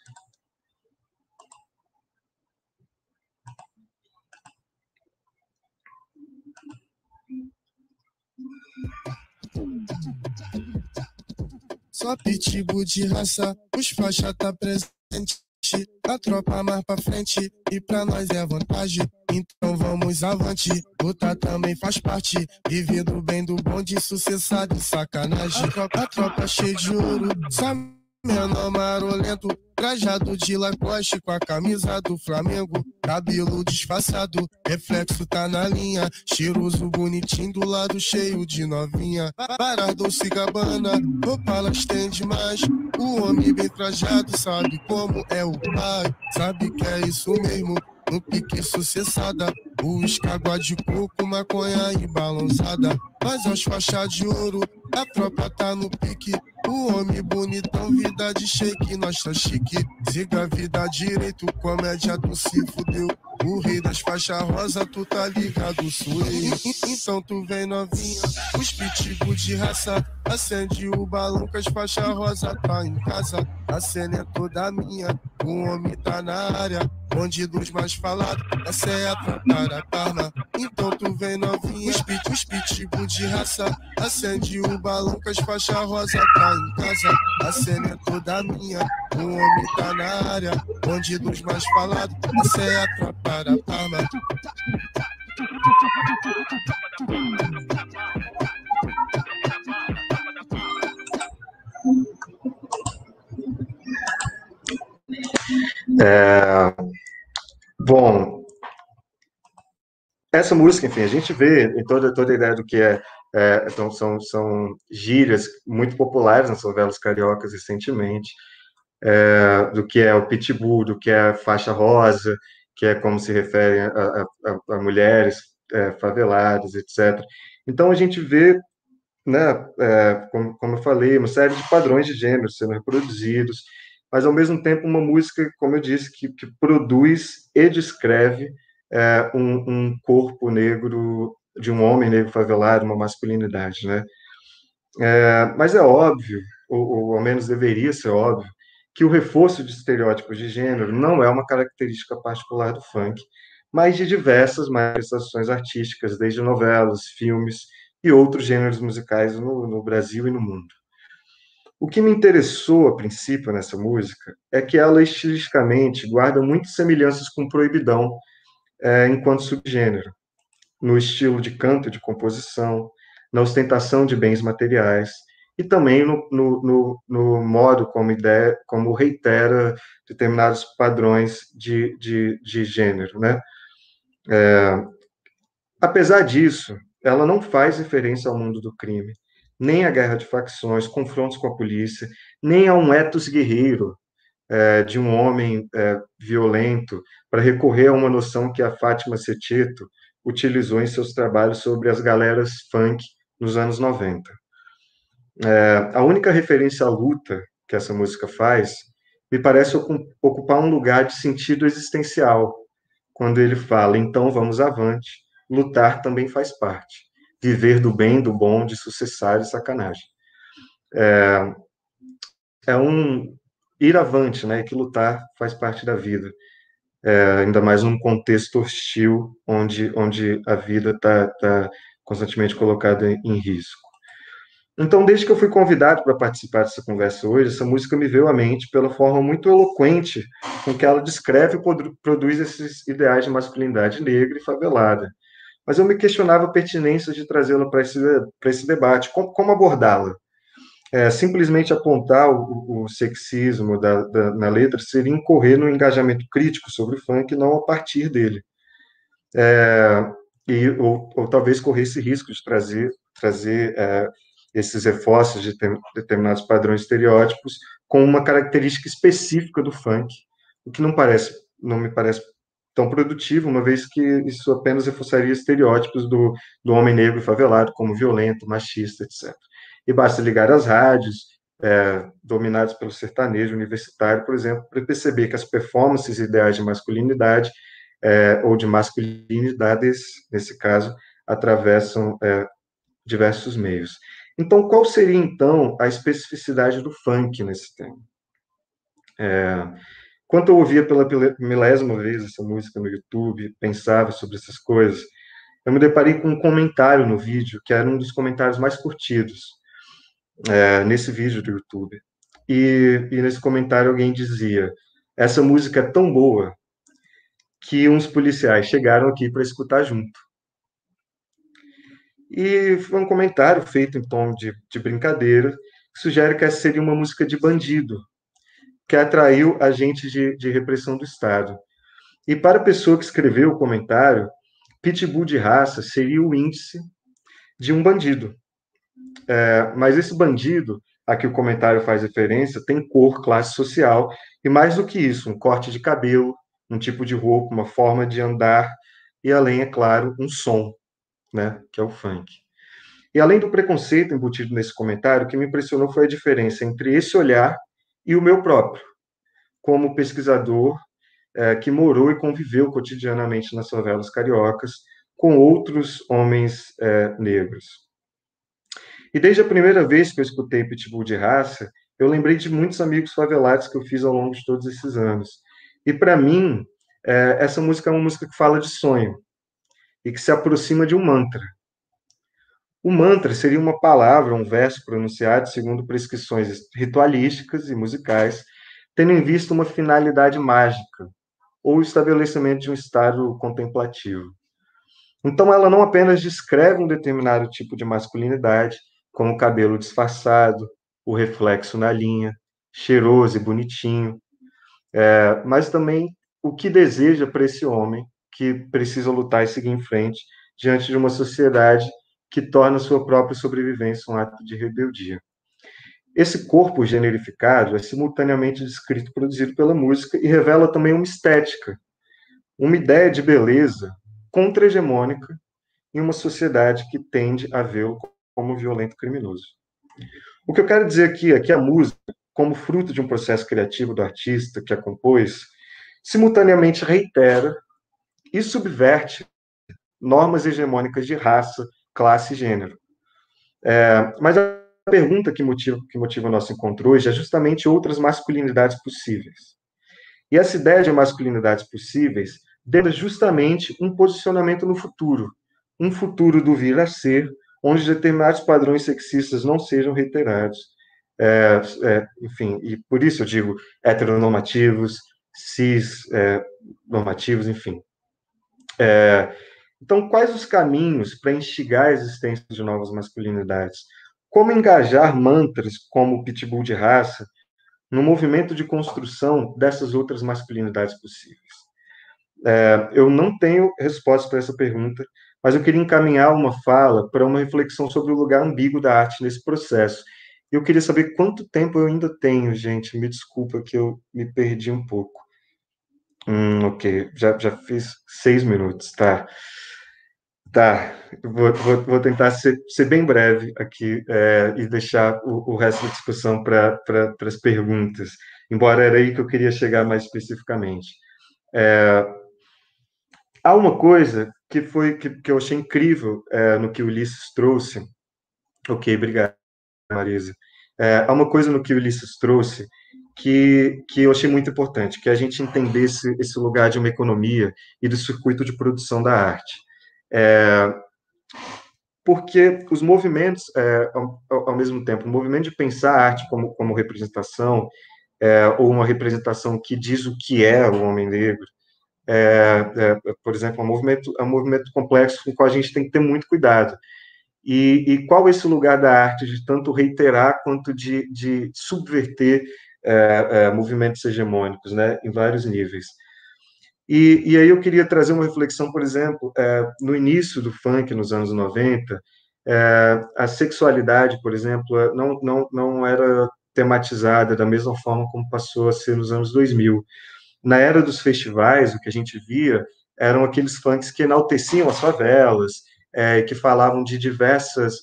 [SPEAKER 5] Só pitbull de raça, os faixa tá presente. A tropa mais pra frente e pra nós é vantagem. Então vamos avante, lutar também faz parte. Viver do bem, do bom, de sucesso, de sacanagem. A tropa cheia de ouro, sabe? Menor marolento, trajado de Lacoste com a camisa do Flamengo, cabelo disfarçado, reflexo tá na linha, cheiroso, bonitinho do lado cheio de novinha. Para Dolce Gabbana, roupa elas tem demais, o homem bem trajado sabe como é o pai, sabe que é isso mesmo, no pique sucessada, o escagua de coco, maconha e balançada, mas as faixas de ouro, a tropa tá no pique. O homem bonitão, vida de shake, nós tá chique. Siga a vida direito, comédia tu se fudeu. O rei das faixas rosa, tu tá ligado, sou eu. Então tu vem novinha, os pitbull de raça. Acende o balão que as faixas rosa tá em casa. A cena é toda minha, o homem tá na área. Bandidos mais falados, essa é a tropa da Parma. Então tu vem novinha, os pitbull de raça. Acende o balão que as faixas rosa tá em casa. A cena é toda minha, o homem tá na área. Bandidos mais falados, essa é a tropa da Parma.
[SPEAKER 4] Bom, essa música, enfim, a gente vê em toda a ideia do que então são gírias muito populares nas favelas cariocas recentemente, do que é o pitbull, do que é a faixa rosa, que é como se refere a mulheres faveladas, etc. Então a gente vê, né, como eu falei, uma série de padrões de gênero sendo reproduzidos, mas ao mesmo tempo uma música, como eu disse, que produz e descreve um corpo negro, de um homem negro favelado, uma masculinidade, né? Mas é óbvio, ou ao menos deveria ser óbvio, que o reforço de estereótipos de gênero não é uma característica particular do funk, mas de diversas manifestações artísticas, desde novelas, filmes e outros gêneros musicais no Brasil e no mundo. O que me interessou, a princípio, nessa música é que ela, estilisticamente, guarda muitas semelhanças com Proibidão, enquanto subgênero, no estilo de canto e de composição, na ostentação de bens materiais e também no modo como reitera determinados padrões de gênero, né? Apesar disso, ela não faz referência ao mundo do crime, nem à guerra de facções, confrontos com a polícia, nem a um ethos guerreiro de um homem violento, para recorrer a uma noção que a Fátima Setito utilizou em seus trabalhos sobre as galeras funk nos anos 90. A única referência à luta que essa música faz me parece ocupar um lugar de sentido existencial, quando ele fala, então vamos avante, lutar também faz parte, viver do bem, do bom, de sucessar e sacanagem. É um ir avante, né, que lutar faz parte da vida, ainda mais num contexto hostil, onde a vida está constantemente colocada em risco. Então, desde que eu fui convidado para participar dessa conversa hoje, essa música me veio à mente pela forma muito eloquente com que ela descreve e produz esses ideais de masculinidade negra e favelada. Mas eu me questionava a pertinência de trazê-la para esse debate, como abordá-la. Simplesmente apontar o sexismo na letra seria incorrer no engajamento crítico sobre o funk, não a partir dele. Ou talvez correr esse risco de trazer esses reforços de determinados padrões estereótipos com uma característica específica do funk, o que não me parece tão produtivo, uma vez que isso apenas reforçaria estereótipos do homem negro favelado como violento, machista, etc. E basta ligar as rádios, dominadas pelo sertanejo universitário, por exemplo, para perceber que as performances ideais de masculinidade ou de masculinidades, nesse caso, atravessam diversos meios. Então, qual seria, então, a especificidade do funk nesse tema? Quando eu ouvia pela milésima vez essa música no YouTube, pensava sobre essas coisas, eu me deparei com um comentário no vídeo, que era um dos comentários mais curtidos nesse vídeo do YouTube. E nesse comentário alguém dizia: essa música é tão boa que uns policiais chegaram aqui para escutar junto. E foi um comentário feito em tom de brincadeira, que sugere que essa seria uma música de bandido, que atraiu agentes de repressão do Estado. E para a pessoa que escreveu o comentário, pitbull de raça seria o índice de um bandido. Mas esse bandido, a que o comentário faz referência, tem cor, classe social, e mais do que isso, um corte de cabelo, um tipo de roupa, uma forma de andar, e além, é claro, um som, né, que é o funk. E além do preconceito embutido nesse comentário, o que me impressionou foi a diferença entre esse olhar e o meu próprio, como pesquisador que morou e conviveu cotidianamente nas favelas cariocas com outros homens negros. E desde a primeira vez que eu escutei Pitbull de Raça, eu lembrei de muitos amigos favelados que eu fiz ao longo de todos esses anos. E para mim, essa música é uma música que fala de sonho e que se aproxima de um mantra. O mantra seria uma palavra, um verso pronunciado segundo prescrições ritualísticas e musicais, tendo em vista uma finalidade mágica ou o estabelecimento de um estado contemplativo. Então, ela não apenas descreve um determinado tipo de masculinidade, como o cabelo disfarçado, o reflexo na linha, cheiroso e bonitinho, mas também o que deseja para esse homem que precisa lutar e seguir em frente diante de uma sociedade que torna sua própria sobrevivência um ato de rebeldia. Esse corpo generificado é simultaneamente descrito e produzido pela música e revela também uma estética, uma ideia de beleza contra-hegemônica em uma sociedade que tende a vê-lo como violento criminoso. O que eu quero dizer aqui é que a música, como fruto de um processo criativo do artista que a compôs, simultaneamente reitera e subverte normas hegemônicas de raça, classe e gênero. Mas a pergunta que motiva o nosso encontro hoje é justamente outras masculinidades possíveis. E essa ideia de masculinidades possíveis deve justamente um posicionamento no futuro, um futuro do vir a ser, onde determinados padrões sexistas não sejam reiterados. Enfim, e por isso eu digo heteronormativos, cis, normativos, enfim. Então, quais os caminhos para instigar a existência de novas masculinidades? Como engajar mantras como o pitbull de raça no movimento de construção dessas outras masculinidades possíveis? Eu não tenho resposta para essa pergunta, mas eu queria encaminhar uma fala para uma reflexão sobre o lugar ambíguo da arte nesse processo. Eu queria saber quanto tempo eu ainda tenho, gente. Me desculpa que eu me perdi um pouco. Ok, já fiz 6 minutos, tá? Tá, vou tentar ser bem breve aqui e deixar o resto da discussão para as perguntas, embora era aí que eu queria chegar mais especificamente. Há uma coisa que eu achei incrível no que o Ulisses trouxe. Ok, obrigado, Marisa. Há uma coisa no que o Ulisses trouxe que eu achei muito importante, que é a gente entender esse lugar de uma economia e do circuito de produção da arte. porque os movimentos, ao mesmo tempo, o movimento de pensar a arte como representação, ou uma representação que diz o que é o homem negro, por exemplo, é um movimento complexo com o qual a gente tem que ter muito cuidado. E qual é esse lugar da arte de tanto reiterar quanto de subverter movimentos hegemônicos, né, em vários níveis. E aí eu queria trazer uma reflexão, por exemplo, no início do funk, nos anos 90, a sexualidade, por exemplo, não era tematizada da mesma forma como passou a ser nos anos 2000. Na era dos festivais, o que a gente via eram aqueles funks que enalteciam as favelas, que falavam de diversos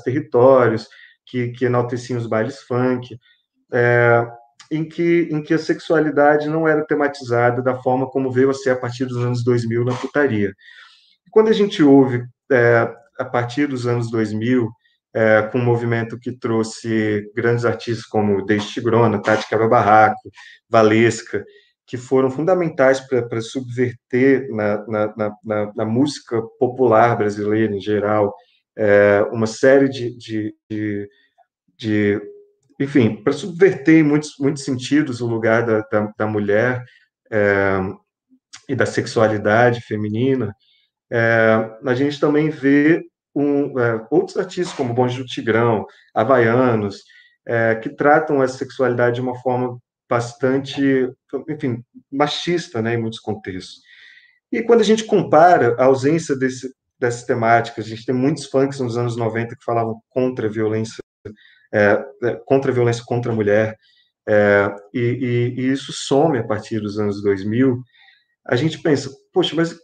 [SPEAKER 4] territórios, que enalteciam os bailes funk, em que a sexualidade não era tematizada da forma como veio a ser a partir dos anos 2000 na putaria. Quando a gente ouve, a partir dos anos 2000, com um movimento que trouxe grandes artistas como David Tigrona, Tati Quebra-Barraco, Valesca, que foram fundamentais para subverter na música popular brasileira, em geral, uma série enfim, para subverter em muitos sentidos o lugar da mulher e da sexualidade feminina, a gente também vê outros artistas como Bonde do Tigrão, Havaianos, que tratam a sexualidade de uma forma bastante, enfim, machista, né, em muitos contextos. E quando a gente compara a ausência dessas temáticas, a gente tem muitos funks nos anos 90 que falavam contra a violência contra a mulher, e isso some a partir dos anos 2000, a gente pensa, poxa, mas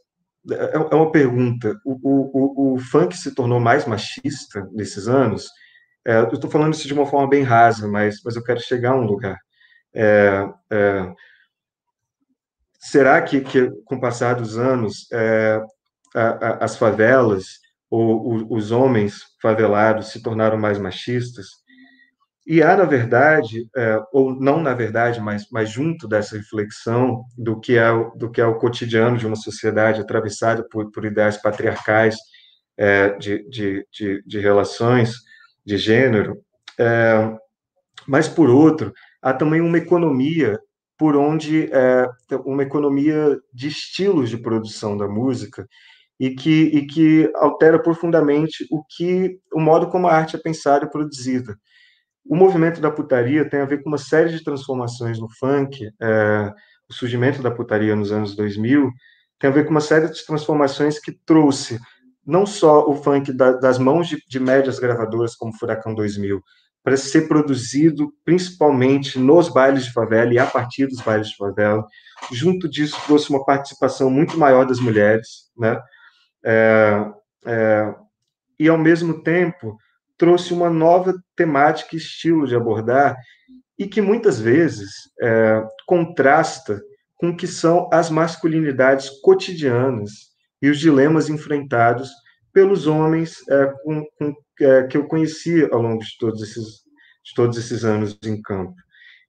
[SPEAKER 4] é uma pergunta, o funk se tornou mais machista nesses anos? Eu estou falando isso de uma forma bem rasa, mas eu quero chegar a um lugar. Será que com o passar dos anos, as favelas, ou os homens favelados se tornaram mais machistas? E há, na verdade, ou não na verdade, mas junto dessa reflexão do que é o cotidiano de uma sociedade atravessada por ideais patriarcais de relações de gênero, mas, por outro, há também uma economia uma economia de estilos de produção da música e que altera profundamente o modo como a arte é pensada e produzida. O movimento da putaria tem a ver com uma série de transformações no funk, o surgimento da putaria nos anos 2000 tem a ver com uma série de transformações que trouxe não só o funk das mãos de médias gravadoras como Furacão 2000, para ser produzido principalmente nos bailes de favela e a partir dos bailes de favela. Junto disso, trouxe uma participação muito maior das mulheres, né? E, ao mesmo tempo, trouxe uma nova temática e estilo de abordar e que muitas vezes contrasta com o que são as masculinidades cotidianas e os dilemas enfrentados pelos homens que eu conheci ao longo de todos esses anos em campo.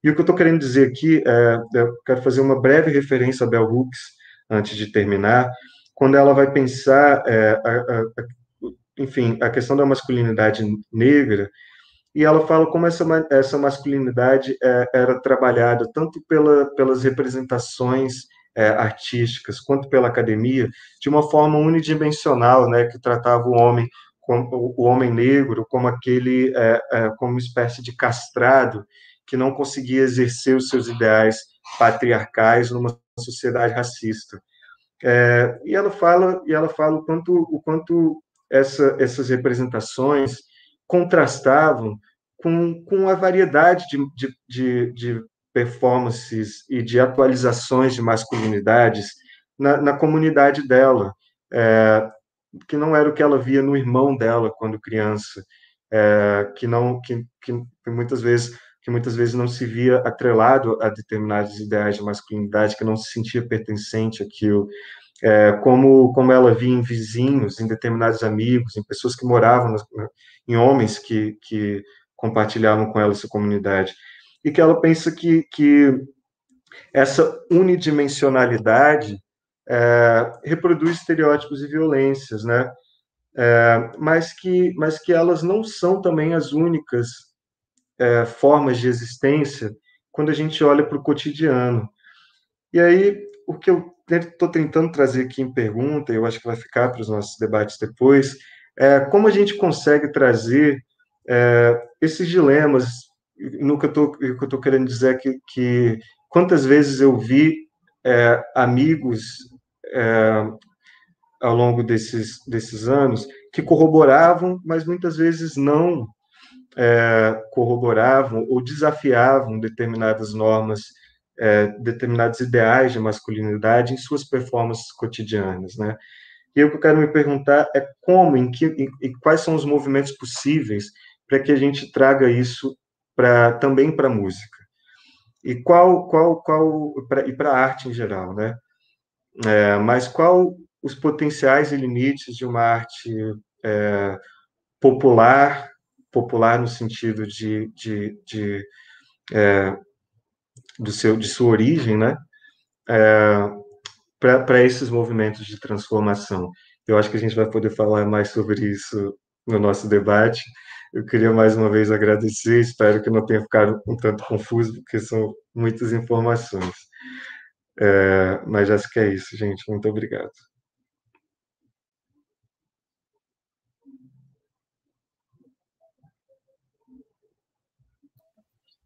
[SPEAKER 4] E o que eu estou querendo dizer aqui, eu quero fazer uma breve referência a Bell Hooks, antes de terminar, quando ela vai pensar enfim, a questão da masculinidade negra, e ela fala como essa masculinidade era trabalhada tanto pelas representações artísticas, quanto pela academia, de uma forma unidimensional, né, que tratava o homem negro como como uma espécie de castrado que não conseguia exercer os seus ideais patriarcais numa sociedade racista. E ela fala o quanto essas representações contrastavam com a variedade de performances e de atualizações de masculinidades na comunidade dela, que não era o que ela via no irmão dela quando criança, que muitas vezes não se via atrelado a determinados ideais de masculinidade, que não se sentia pertencente àquilo, como ela via em vizinhos, em determinados amigos, em pessoas que moravam, em homens que compartilhavam com ela essa comunidade. E que ela pensa que essa unidimensionalidade reproduz estereótipos e violências, né? mas que elas não são também as únicas formas de existência quando a gente olha para o cotidiano. E aí, o que eu estou tentando trazer aqui em pergunta, e eu acho que vai ficar para os nossos debates depois, é como a gente consegue trazer esses dilemas. No que eu estou querendo dizer que quantas vezes eu vi amigos ao longo desses anos que corroboravam, mas muitas vezes não corroboravam ou desafiavam determinadas normas, determinados ideais de masculinidade em suas performances cotidianas, né? E o que eu quero me perguntar é como, e quais são os movimentos possíveis para que a gente traga isso também para a música. E para a arte em geral, né? Mas qual os potenciais e limites de uma arte popular no sentido de sua origem, né? Para esses movimentos de transformação. Eu acho que a gente vai poder falar mais sobre isso no nosso debate. Eu queria mais uma vez agradecer, espero que não tenha ficado um tanto confuso, porque são muitas informações. Mas acho que é isso, gente. Muito obrigado.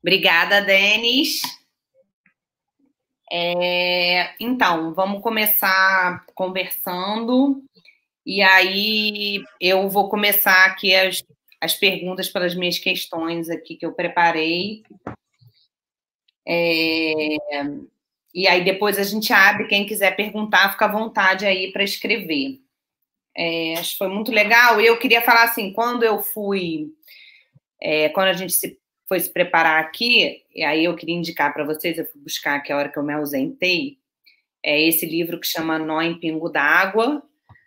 [SPEAKER 2] Obrigada, Denis. Então, vamos começar conversando, e aí eu vou começar aqui as perguntas pelas minhas questões aqui que eu preparei. E aí depois a gente abre, quem quiser perguntar, fica à vontade aí para escrever. Acho que foi muito legal. E eu queria falar assim, quando a gente foi se preparar aqui, e aí eu queria indicar para vocês, eu fui buscar aqui a hora que eu me ausentei, esse livro que chama Nó em Pingo d'Água,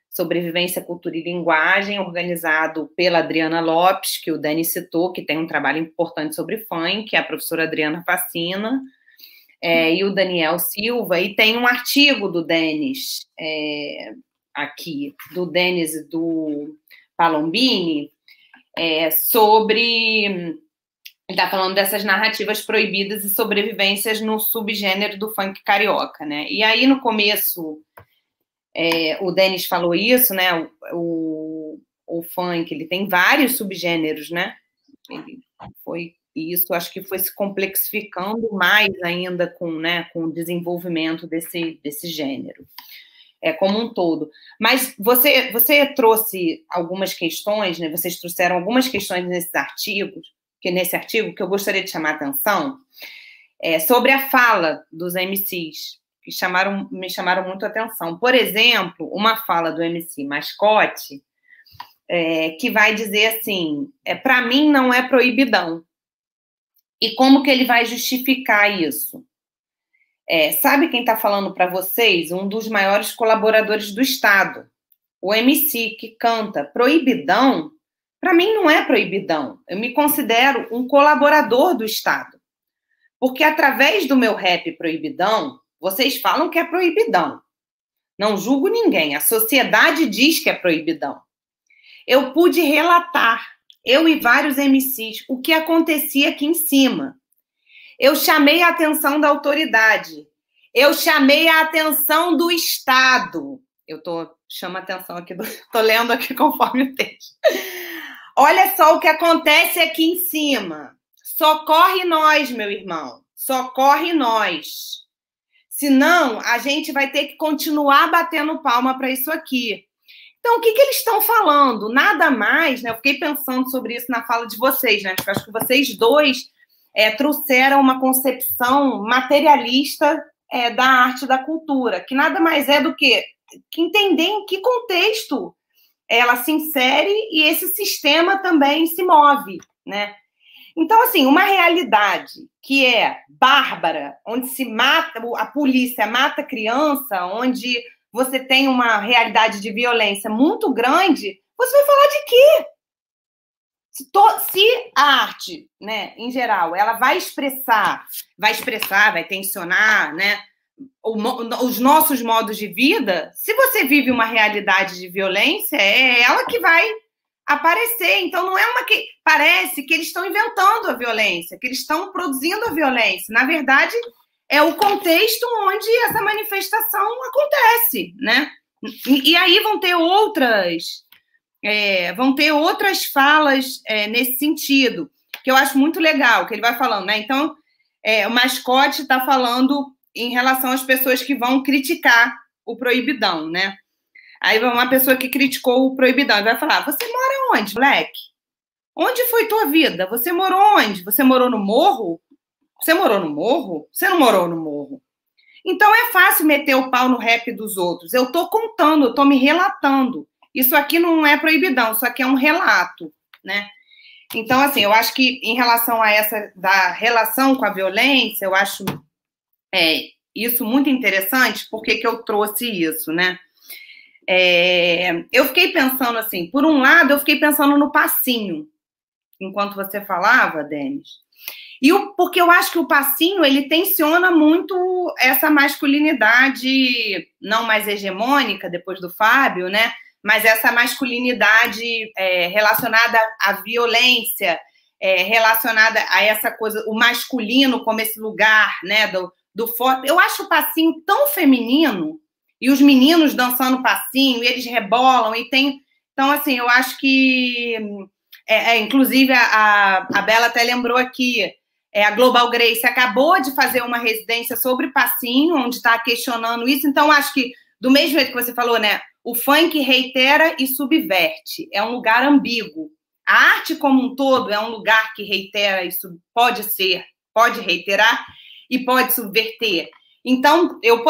[SPEAKER 2] Sobrevivência, Cultura e Linguagem, organizado pela Adriana Lopes, que o Dani citou, que tem um trabalho importante sobre funk, que é a professora Adriana Facina, e o Daniel Silva, e tem um artigo do Denis, aqui, do Denis e do Palombini, sobre... Ele está falando dessas narrativas proibidas e sobrevivências no subgênero do funk carioca, né? E aí, no começo, o Denis falou isso, né? O funk, ele tem vários subgêneros, né? Isso acho que foi se complexificando mais ainda com o desenvolvimento desse gênero, como um todo. Mas você trouxe algumas questões, né? Vocês trouxeram algumas questões nesse artigo que eu gostaria de chamar a atenção, sobre a fala dos MCs, que me chamaram muito a atenção. Por exemplo, uma fala do MC Mascote, que vai dizer assim, para mim não é proibidão. E como que ele vai justificar isso? Sabe quem está falando para vocês? Um dos maiores colaboradores do Estado, o MC, que canta proibidão. Para mim, não é proibidão. Eu me considero um colaborador do Estado. Porque, através do meu rap proibidão, vocês falam que é proibidão. Não julgo ninguém. A sociedade diz que é proibidão. Eu pude relatar, eu e vários MCs, o que acontecia aqui em cima. Eu chamei a atenção da autoridade. Eu chamei a atenção do Estado. Chamo a atenção aqui, estou lendo aqui conforme o texto. Olha só o que acontece aqui em cima. Socorre nós, meu irmão. Socorre nós. Senão, a gente vai ter que continuar batendo palma para isso aqui. Então, o que eles estão falando? Nada mais, né? Eu fiquei pensando sobre isso na fala de vocês, né? Porque eu acho que vocês dois trouxeram uma concepção materialista da arte e da cultura, que nada mais é do que entender em que contexto ela se insere e esse sistema também se move, né? Então, assim, uma realidade que é bárbara, onde se mata, a polícia mata criança, onde você tem uma realidade de violência muito grande, você vai falar de quê? Se a arte, né, em geral, ela vai expressar, vai tensionar, né, os nossos modos de vida, se você vive uma realidade de violência, é ela que vai aparecer. Então, não é uma que... Parece que eles estão inventando a violência, que eles estão produzindo a violência. Na verdade, é o contexto onde essa manifestação acontece, né? E aí vão ter outras falas nesse sentido, que eu acho muito legal, que ele vai falando, né? Então, o Mascote está falando em relação às pessoas que vão criticar o proibidão, né? Aí uma pessoa que criticou o proibidão vai falar: você mora onde, moleque? Onde foi tua vida? Você morou onde? Você morou no morro? Você morou no morro? Você não morou no morro? Então é fácil meter o pau no rap dos outros. Eu tô contando, eu tô me relatando. Isso aqui não é proibidão, isso aqui é um relato, né? Então, assim, eu acho que em relação a essa da relação com a violência, eu acho isso muito interessante. Por que eu trouxe isso, né? Eu fiquei pensando assim, por um lado, eu fiquei pensando no passinho, enquanto você falava, Denis, porque eu acho que o passinho, ele tensiona muito essa masculinidade não mais hegemônica, depois do Fábio, né? Mas essa masculinidade relacionada à violência, relacionada a essa coisa, o masculino como esse lugar, né, do forte. Eu acho o passinho tão feminino, e os meninos dançando passinho, e eles rebolam, e tem... Então, assim, eu acho que... inclusive, a Bela até lembrou aqui, a Global Grace acabou de fazer uma residência sobre passinho, onde está questionando isso. Então, acho que, do mesmo jeito que você falou, né, o funk reitera e subverte. É um lugar ambíguo. A arte como um todo é um lugar que reitera e pode reiterar e pode subverter. Então, eu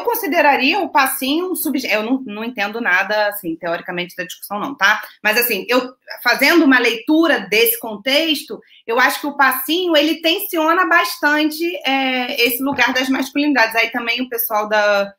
[SPEAKER 2] consideraria o passinho um subgênero. Eu não entendo nada, assim, teoricamente, da discussão, não, tá? Mas, assim, fazendo uma leitura desse contexto, eu acho que o passinho, ele tensiona bastante esse lugar das masculinidades. Aí também o pessoal da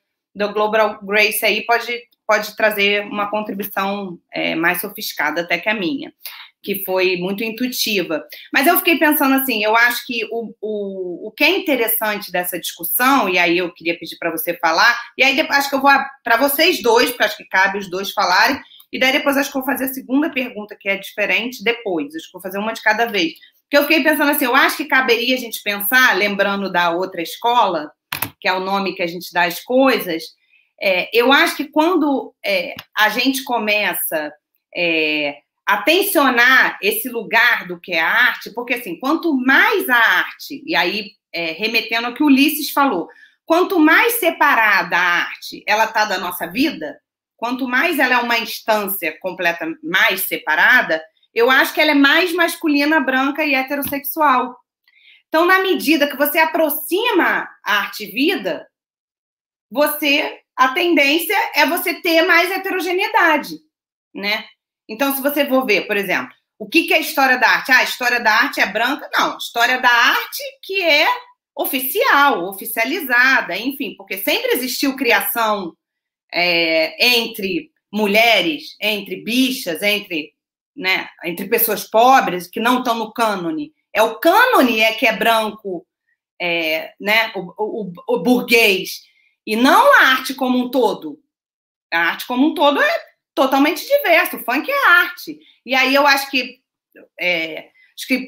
[SPEAKER 2] Global Grace aí pode trazer uma contribuição mais sofisticada até que a minha, que foi muito intuitiva. Mas eu fiquei pensando assim, eu acho que o que é interessante dessa discussão, e aí eu queria pedir para você falar, e aí depois, acho que eu vou para vocês dois, porque acho que cabe os dois falarem, e daí depois acho que eu vou fazer a segunda pergunta, que é diferente, depois. Acho que vou fazer uma de cada vez. Porque eu fiquei pensando assim, eu acho que caberia a gente pensar, lembrando da outra escola, que é o nome que a gente dá às coisas, eu acho que quando a gente começa a tensionar esse lugar do que é a arte, porque, assim, quanto mais a arte, e aí, remetendo ao que o Ulisses falou, quanto mais separada a arte ela está da nossa vida, quanto mais ela é uma instância completa, mais separada, eu acho que ela é mais masculina, branca e heterossexual. Então, na medida que você aproxima a arte e vida, a tendência é você ter mais heterogeneidade, né? Então, se você for ver, por exemplo, o que é a história da arte? A história da arte é branca? Não, história da arte que é oficial, oficializada, enfim, porque sempre existiu criação entre mulheres, entre bichas, entre pessoas pobres que não estão no cânone. O cânone que é branco, né, o burguês, e não a arte como um todo. A arte como um todo é totalmente diverso. O funk é arte. E aí eu acho que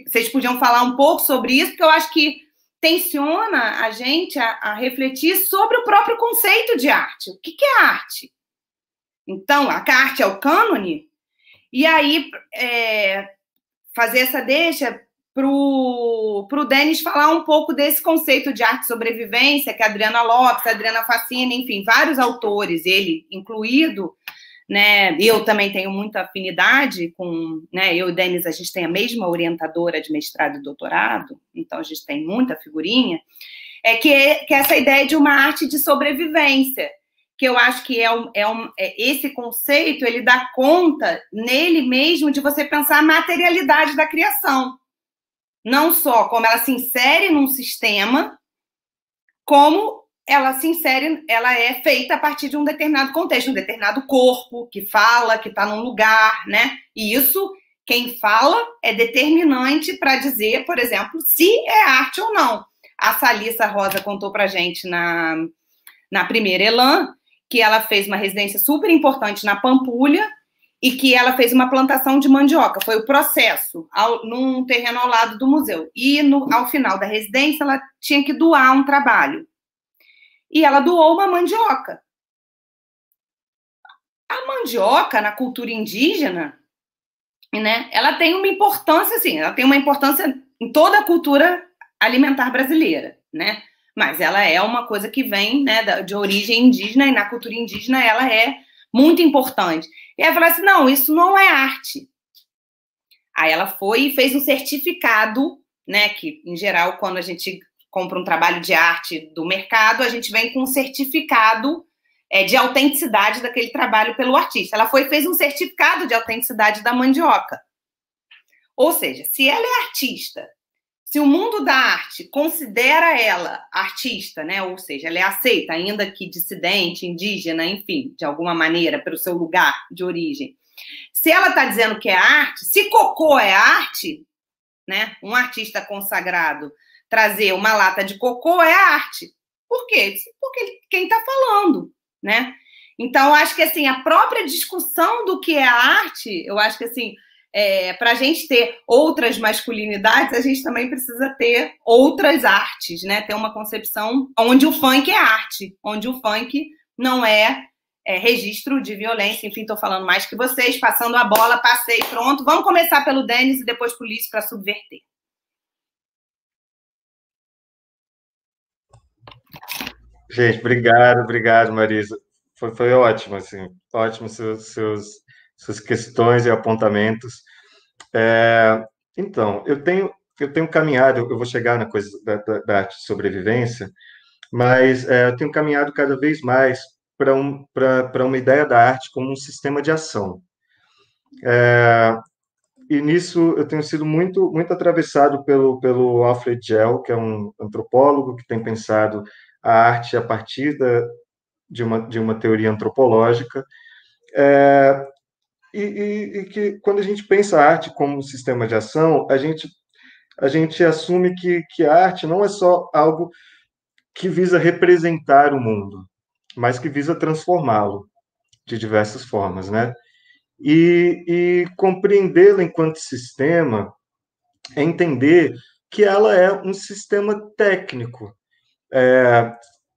[SPEAKER 2] vocês podiam falar um pouco sobre isso, porque eu acho que tensiona a gente a refletir sobre o próprio conceito de arte. O que é arte? Então, a arte é o cânone? E aí, fazer essa deixa para o Denis falar um pouco desse conceito de arte sobrevivência, que a Adriana Lopes, a Adriana Facini, enfim, vários autores, ele incluído, né? Eu também tenho muita afinidade com, né? Eu e o Denis, a gente tem a mesma orientadora de mestrado e doutorado, então a gente tem muita figurinha, que é essa ideia de uma arte de sobrevivência, que eu acho que esse conceito, ele dá conta nele mesmo de você pensar a materialidade da criação. Não só como ela se insere num sistema, como ela é feita a partir de um determinado contexto, um determinado corpo, que fala, que está num lugar, né? E isso, quem fala, é determinante para dizer, por exemplo, se é arte ou não. A Salissa Rosa contou para a gente na primeira Elan, que ela fez uma residência super importante na Pampulha e que ela fez uma plantação de mandioca. Foi o processo, num terreno ao lado do museu. E ao final da residência, ela tinha que doar um trabalho. E ela doou uma mandioca. A mandioca, na cultura indígena, né, ela tem uma importância, assim, ela tem uma importância em toda a cultura alimentar brasileira, né? Mas ela é uma coisa que vem, né, de origem indígena, e na cultura indígena ela é muito importante. E aí ela falou assim, não, isso não é arte. Aí ela foi e fez um certificado, né, que, em geral, quando a gente compra um trabalho de arte do mercado, a gente vem com um certificado de autenticidade daquele trabalho pelo artista. Ela foi e fez um certificado de autenticidade da mandioca. Ou seja, se ela é artista, se o mundo da arte considera ela artista, né? Ou seja, ela é aceita, ainda que dissidente, indígena, enfim, de alguma maneira, pelo seu lugar de origem. Se ela está dizendo que é arte, se cocô é arte, né? Um artista consagrado trazer uma lata de cocô é arte. Por quê? Porque quem está falando, né? Então, acho que assim, a própria discussão do que é arte, eu acho que assim, para a gente ter outras masculinidades, a gente também precisa ter outras artes, né? Ter uma concepção onde o funk é arte, onde o funk não é registro de violência. Enfim, estou falando mais que vocês, passando a bola, passei, pronto. Vamos começar pelo Denis e depois por Lício para subverter.
[SPEAKER 4] Gente, obrigado, Marisa. Foi ótimo, assim, ótimo suas questões e apontamentos. Então, eu tenho caminhado, eu vou chegar na coisa da arte de sobrevivência, mas eu tenho caminhado cada vez mais para uma ideia da arte como um sistema de ação. E nisso eu tenho sido muito atravessado pelo Alfred Gell, que é um antropólogo que tem pensado a arte a partir de uma teoria antropológica, e que quando a gente pensa a arte como um sistema de ação, a gente assume que a arte não é só algo que visa representar o mundo, mas que visa transformá-lo de diversas formas, né? E compreendê-la enquanto sistema é entender que ela é um sistema técnico.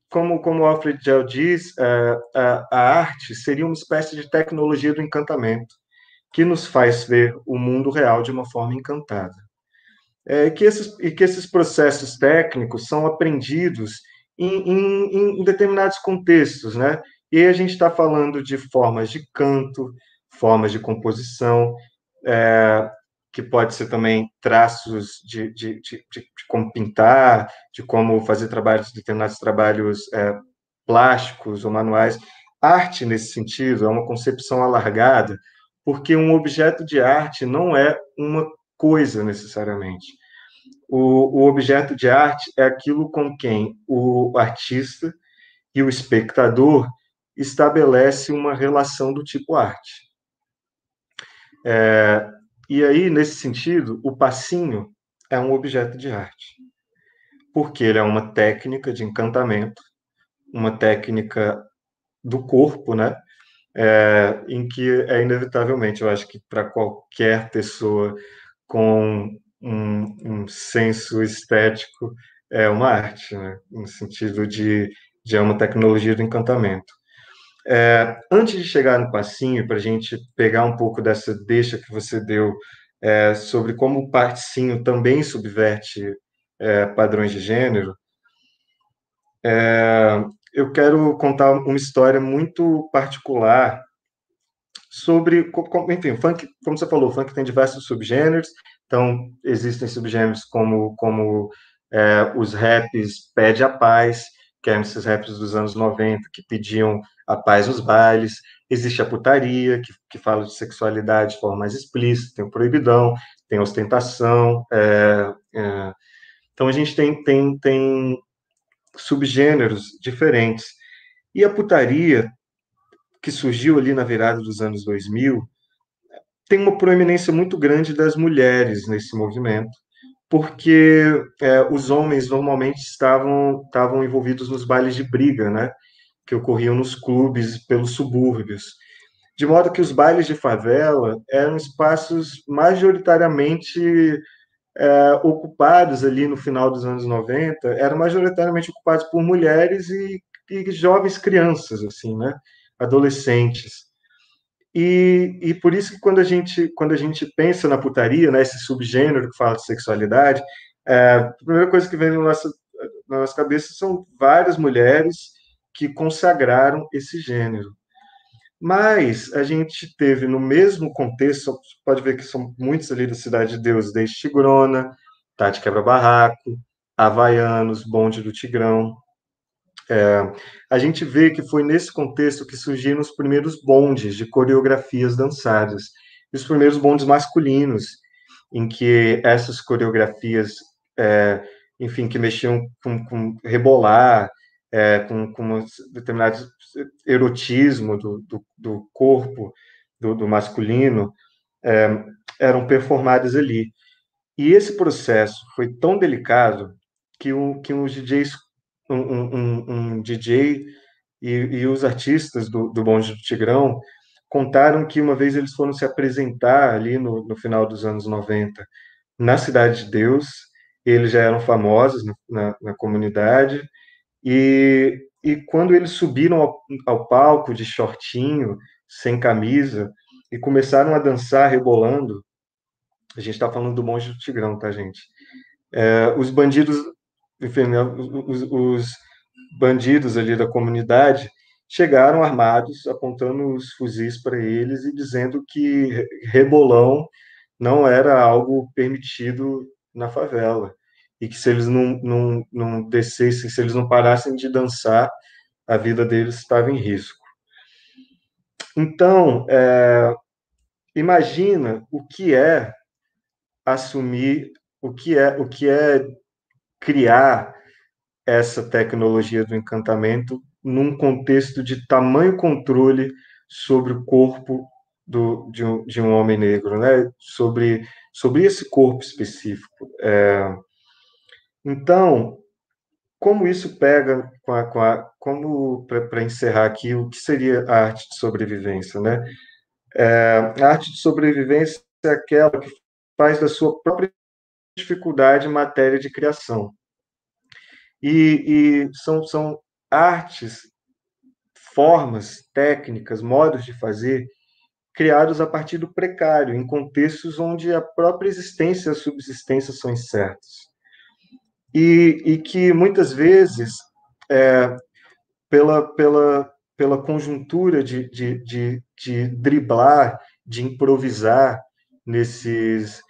[SPEAKER 4] Como Alfred Gell diz, a arte seria uma espécie de tecnologia do encantamento que nos faz ver o mundo real de uma forma encantada. Que esses processos técnicos são aprendidos em determinados contextos, né? E aí a gente está falando de formas de canto, formas de composição, que pode ser também traços de como pintar, de como fazer determinados trabalhos plásticos ou manuais. Arte, nesse sentido, é uma concepção alargada, porque um objeto de arte não é uma coisa, necessariamente. O objeto de arte é aquilo com quem o artista e o espectador estabelece uma relação do tipo arte. E aí, nesse sentido, o passinho é um objeto de arte, porque ele é uma técnica de encantamento, uma técnica do corpo, né? Em que inevitavelmente, eu acho que para qualquer pessoa com um senso estético, é uma arte, né? No sentido de é uma tecnologia do encantamento. Antes de chegar no passinho, para a gente pegar um pouco dessa deixa que você deu sobre como o passinho também subverte padrões de gênero, eu quero contar uma história muito particular sobre, enfim, o funk, como você falou, o funk tem diversos subgêneros, então existem subgêneros como os raps Pede a Paz, que eram esses raps dos anos 90, que pediam a paz nos bailes. Existe a putaria, que fala de sexualidade de forma mais explícita, tem o proibidão, tem a ostentação. Então, a gente tem subgêneros diferentes. E a putaria, que surgiu ali na virada dos anos 2000, tem uma proeminência muito grande das mulheres nesse movimento, porque os homens normalmente estavam envolvidos nos bailes de briga, né? que ocorriam nos clubes pelos subúrbios. De modo que os bailes de favela eram espaços majoritariamente ocupados ali no final dos anos 90, eram majoritariamente ocupados por mulheres e jovens crianças, assim, né? Adolescentes. E por isso que quando a gente pensa na putaria, né, esse subgênero que fala de sexualidade, a primeira coisa que vem na nossa cabeça são várias mulheres que consagraram esse gênero. Mas a gente teve no mesmo contexto, pode ver que são muitos ali da Cidade de Deus, desde Tigrona, Tati Quebra-Barraco, Havaianos, Bonde do Tigrão. A gente vê que foi nesse contexto que surgiram os primeiros bondes de coreografias dançadas, e os primeiros bondes masculinos, em que essas coreografias, enfim, que mexiam com rebolar, com um determinado erotismo do corpo, do masculino, eram performadas ali. E esse processo foi tão delicado que os DJs, um DJ e os artistas do Bonde do Tigrão contaram que uma vez eles foram se apresentar ali no final dos anos 90 na Cidade de Deus, eles já eram famosos na comunidade, e quando eles subiram ao palco de shortinho, sem camisa, e começaram a dançar rebolando, a gente está falando do Bonde do Tigrão, tá, gente? Os bandidos, enfim, os bandidos ali da comunidade chegaram armados, apontando os fuzis para eles e dizendo que rebolão não era algo permitido na favela, e que se eles não descessem, se eles não parassem de dançar, a vida deles estava em risco. Então, imagina o que é assumir, o que é criar essa tecnologia do encantamento num contexto de tamanho controle sobre o corpo de um homem negro, né? Sobre esse corpo específico. Então, como isso pega como para encerrar aqui, o que seria a arte de sobrevivência, né? A arte de sobrevivência é aquela que faz da sua própria dificuldade matéria de criação. E são artes, formas, técnicas, modos de fazer criados a partir do precário, em contextos onde a própria existência e a subsistência são incertos. E que, muitas vezes, pela conjuntura de driblar, de improvisar nesses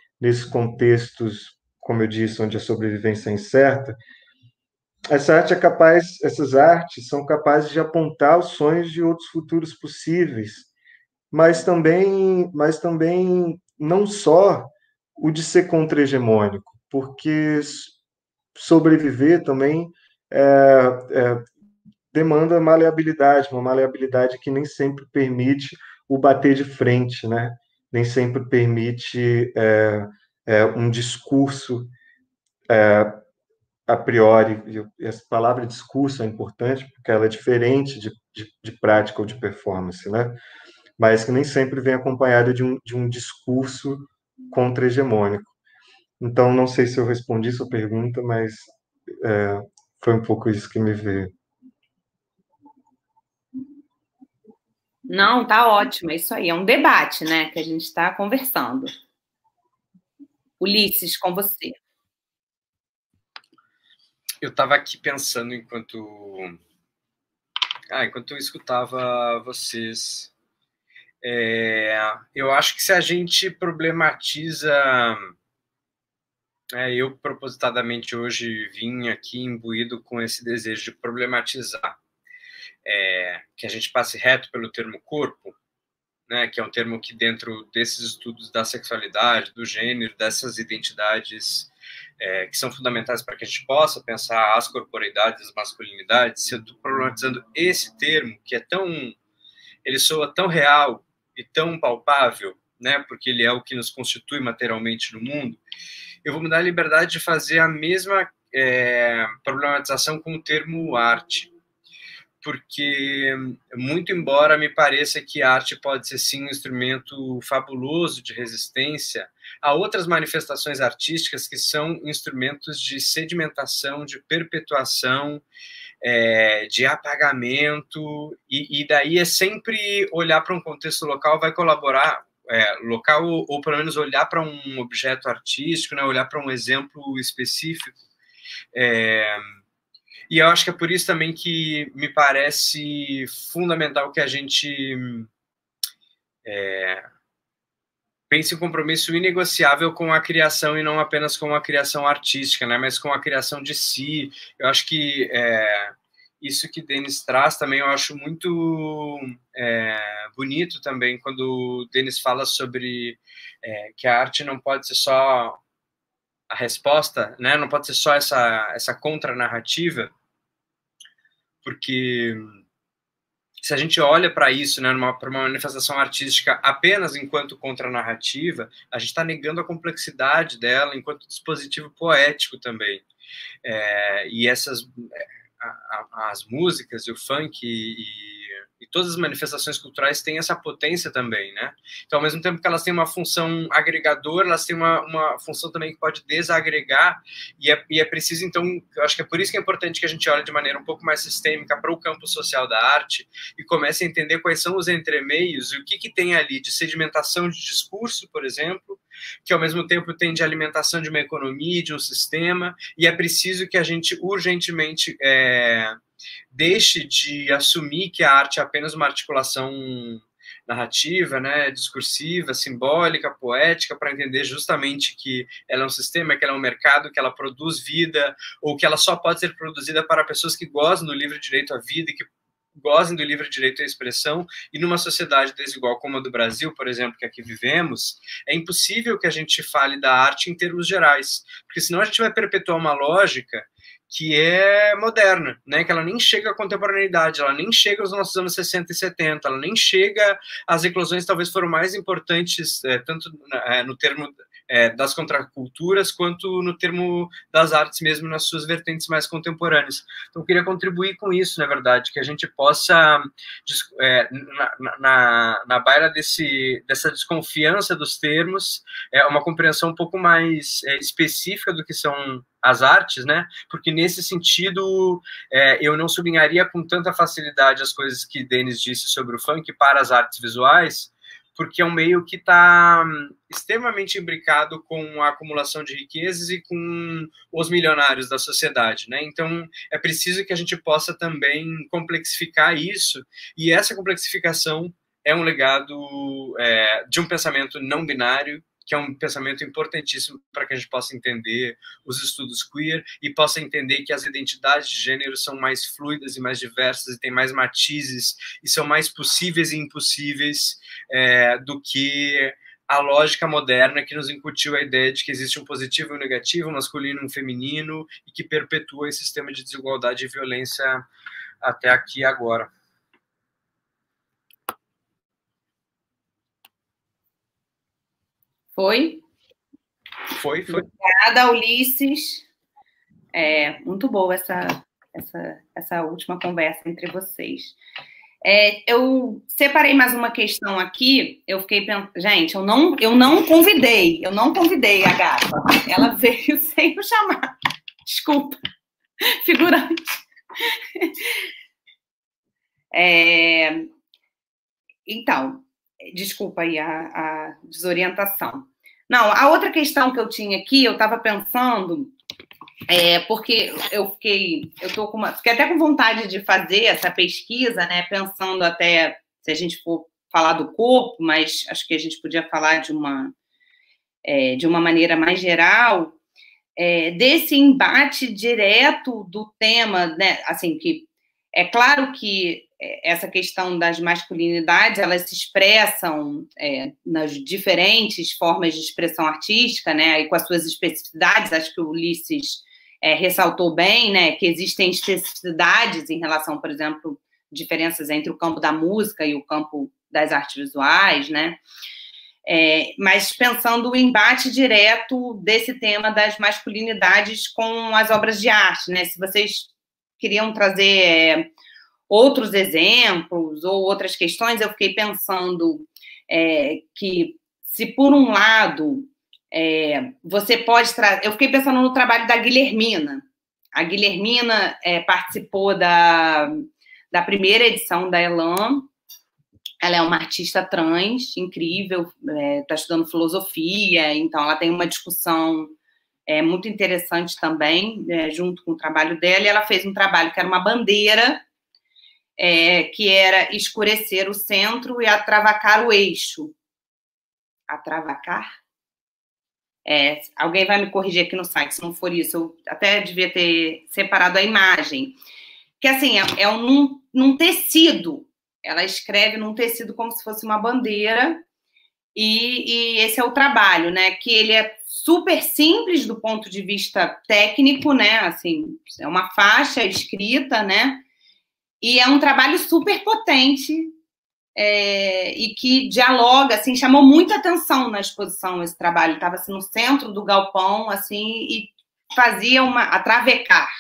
[SPEAKER 4] contextos, como eu disse, onde a sobrevivência é incerta, essas artes são capazes de apontar os sonhos de outros futuros possíveis, mas também não só o de ser contra-hegemônico, porque sobreviver também demanda maleabilidade, uma maleabilidade que nem sempre permite o bater de frente, né? Nem sempre permite um discurso a priori, e essa palavra discurso é importante porque ela é diferente de prática ou de performance, né? Mas que nem sempre vem acompanhada de um discurso contra-hegemônico. Então, não sei se eu respondi sua pergunta, mas foi um pouco isso que me veio.
[SPEAKER 2] Não, tá ótimo, é isso aí. É um debate, né, que a gente está conversando. Ulisses, com você.
[SPEAKER 3] Eu estava aqui pensando enquanto eu escutava vocês. Eu acho que se a gente problematiza... eu propositadamente hoje vim aqui imbuído com esse desejo de problematizar. Que a gente passe reto pelo termo corpo, né, que é um termo que dentro desses estudos da sexualidade, do gênero, dessas identidades que são fundamentais para que a gente possa pensar as corporeidades, as masculinidades, se eu estou problematizando esse termo, que ele soa tão real e tão palpável, né, porque ele é o que nos constitui materialmente no mundo, eu vou me dar a liberdade de fazer a mesma problematização com o termo arte. porque, muito embora me pareça que a arte pode ser, sim, um instrumento fabuloso de resistência, há outras manifestações artísticas que são instrumentos de sedimentação, de perpetuação, de apagamento, e daí é sempre olhar para um contexto local, vai colaborar, local, ou pelo menos olhar para um objeto artístico, né, olhar para um exemplo específico. E eu acho que é por isso também que me parece fundamental que a gente pense um compromisso inegociável com a criação, e não apenas com a criação artística, né, mas com a criação de si. Eu acho que isso que Denis traz também, eu acho muito bonito também, quando o Denis fala sobre que a arte não pode ser só a resposta, né, não pode ser só essa contranarrativa, porque se a gente olha para isso, né, para uma manifestação artística apenas enquanto contranarrativa, a gente está negando a complexidade dela enquanto dispositivo poético também. E as músicas e o funk e todas as manifestações culturais têm essa potência também, né? Então, ao mesmo tempo que elas têm uma função agregadora, elas têm uma função também que pode desagregar, e é preciso, então, eu acho que é por isso que é importante que a gente olhe de maneira um pouco mais sistêmica para o campo social da arte e comece a entender quais são os entremeios e o que tem ali de sedimentação de discurso, por exemplo, que ao mesmo tempo tem de alimentação de uma economia, de um sistema, e é preciso que a gente urgentemente deixe de assumir que a arte é apenas uma articulação narrativa, né, discursiva, simbólica, poética, para entender justamente que ela é um sistema, que ela é um mercado, que ela produz vida, ou que ela só pode ser produzida para pessoas que gozam do livre direito à vida e que gozem do livre direito à expressão. E numa sociedade desigual como a do Brasil, por exemplo, que aqui vivemos, é impossível que a gente fale da arte em termos gerais, porque senão a gente vai perpetuar uma lógica que é moderna, né? Que ela nem chega à contemporaneidade, ela nem chega aos nossos anos 60 e 70, ela nem chega às eclosões que talvez foram mais importantes, tanto no termo das contraculturas, quanto no termo das artes mesmo, nas suas vertentes mais contemporâneas. Então, eu queria contribuir com isso, na verdade, que a gente possa, na baila dessa desconfiança dos termos, uma compreensão um pouco mais específica do que são as artes, né? Porque nesse sentido eu não sublinharia com tanta facilidade as coisas que Denis disse sobre o funk para as artes visuais, porque é um meio que está extremamente imbricado com a acumulação de riquezas e com os milionários da sociedade, né? Então, é preciso que a gente possa também complexificar isso, e essa complexificação é um legado de um pensamento não binário, que é um pensamento importantíssimo para que a gente possa entender os estudos queer e possa entender que as identidades de gênero são mais fluidas e mais diversas e têm mais matizes e são mais possíveis e impossíveis do que a lógica moderna que nos incutiu a ideia de que existe um positivo e um negativo, um masculino e um feminino, e que perpetua esse sistema de desigualdade e violência até aqui e agora.
[SPEAKER 2] Foi?
[SPEAKER 3] Foi.
[SPEAKER 2] Obrigada, Ulisses. Muito boa essa última conversa entre vocês. Eu separei mais uma questão aqui. Eu fiquei pensando, gente, eu não convidei a gata. Ela veio sem eu chamar. Desculpa, figurante. Então, desculpa aí a desorientação. Não, a outra questão que eu tinha aqui, eu estava pensando, porque fiquei até com vontade de fazer essa pesquisa, né? Pensando até se a gente for falar do corpo, mas acho que a gente podia falar de uma maneira mais geral, desse embate direto do tema, né? Assim, que é claro que essa questão das masculinidades, elas se expressam nas diferentes formas de expressão artística, né, e com as suas especificidades. Acho que o Ulisses ressaltou bem, né, que existem especificidades em relação, por exemplo, diferenças entre o campo da música e o campo das artes visuais, né, mas pensando o embate direto desse tema das masculinidades com as obras de arte, né, se vocês queriam trazer outros exemplos ou outras questões, eu fiquei pensando que, se por um lado, você pode trazer... Eu fiquei pensando no trabalho da Guilhermina. A Guilhermina participou da primeira edição da Elan. Ela é uma artista trans, incrível, está estudando filosofia, então ela tem uma discussão muito interessante também, junto com o trabalho dela, e ela fez um trabalho que era uma bandeira, que era escurecer o centro e atravacar o eixo. Atravacar? Alguém vai me corrigir aqui no site, se não for isso, eu até devia ter separado a imagem. Que, assim, num tecido. Ela escreve num tecido como se fosse uma bandeira, e esse é o trabalho, né? Que ele é super simples do ponto de vista técnico, né? Assim, é uma faixa escrita, né? E é um trabalho super potente, e que dialoga, assim, chamou muita atenção na exposição esse trabalho. Estava assim, no centro do galpão, assim, e fazia atravecar.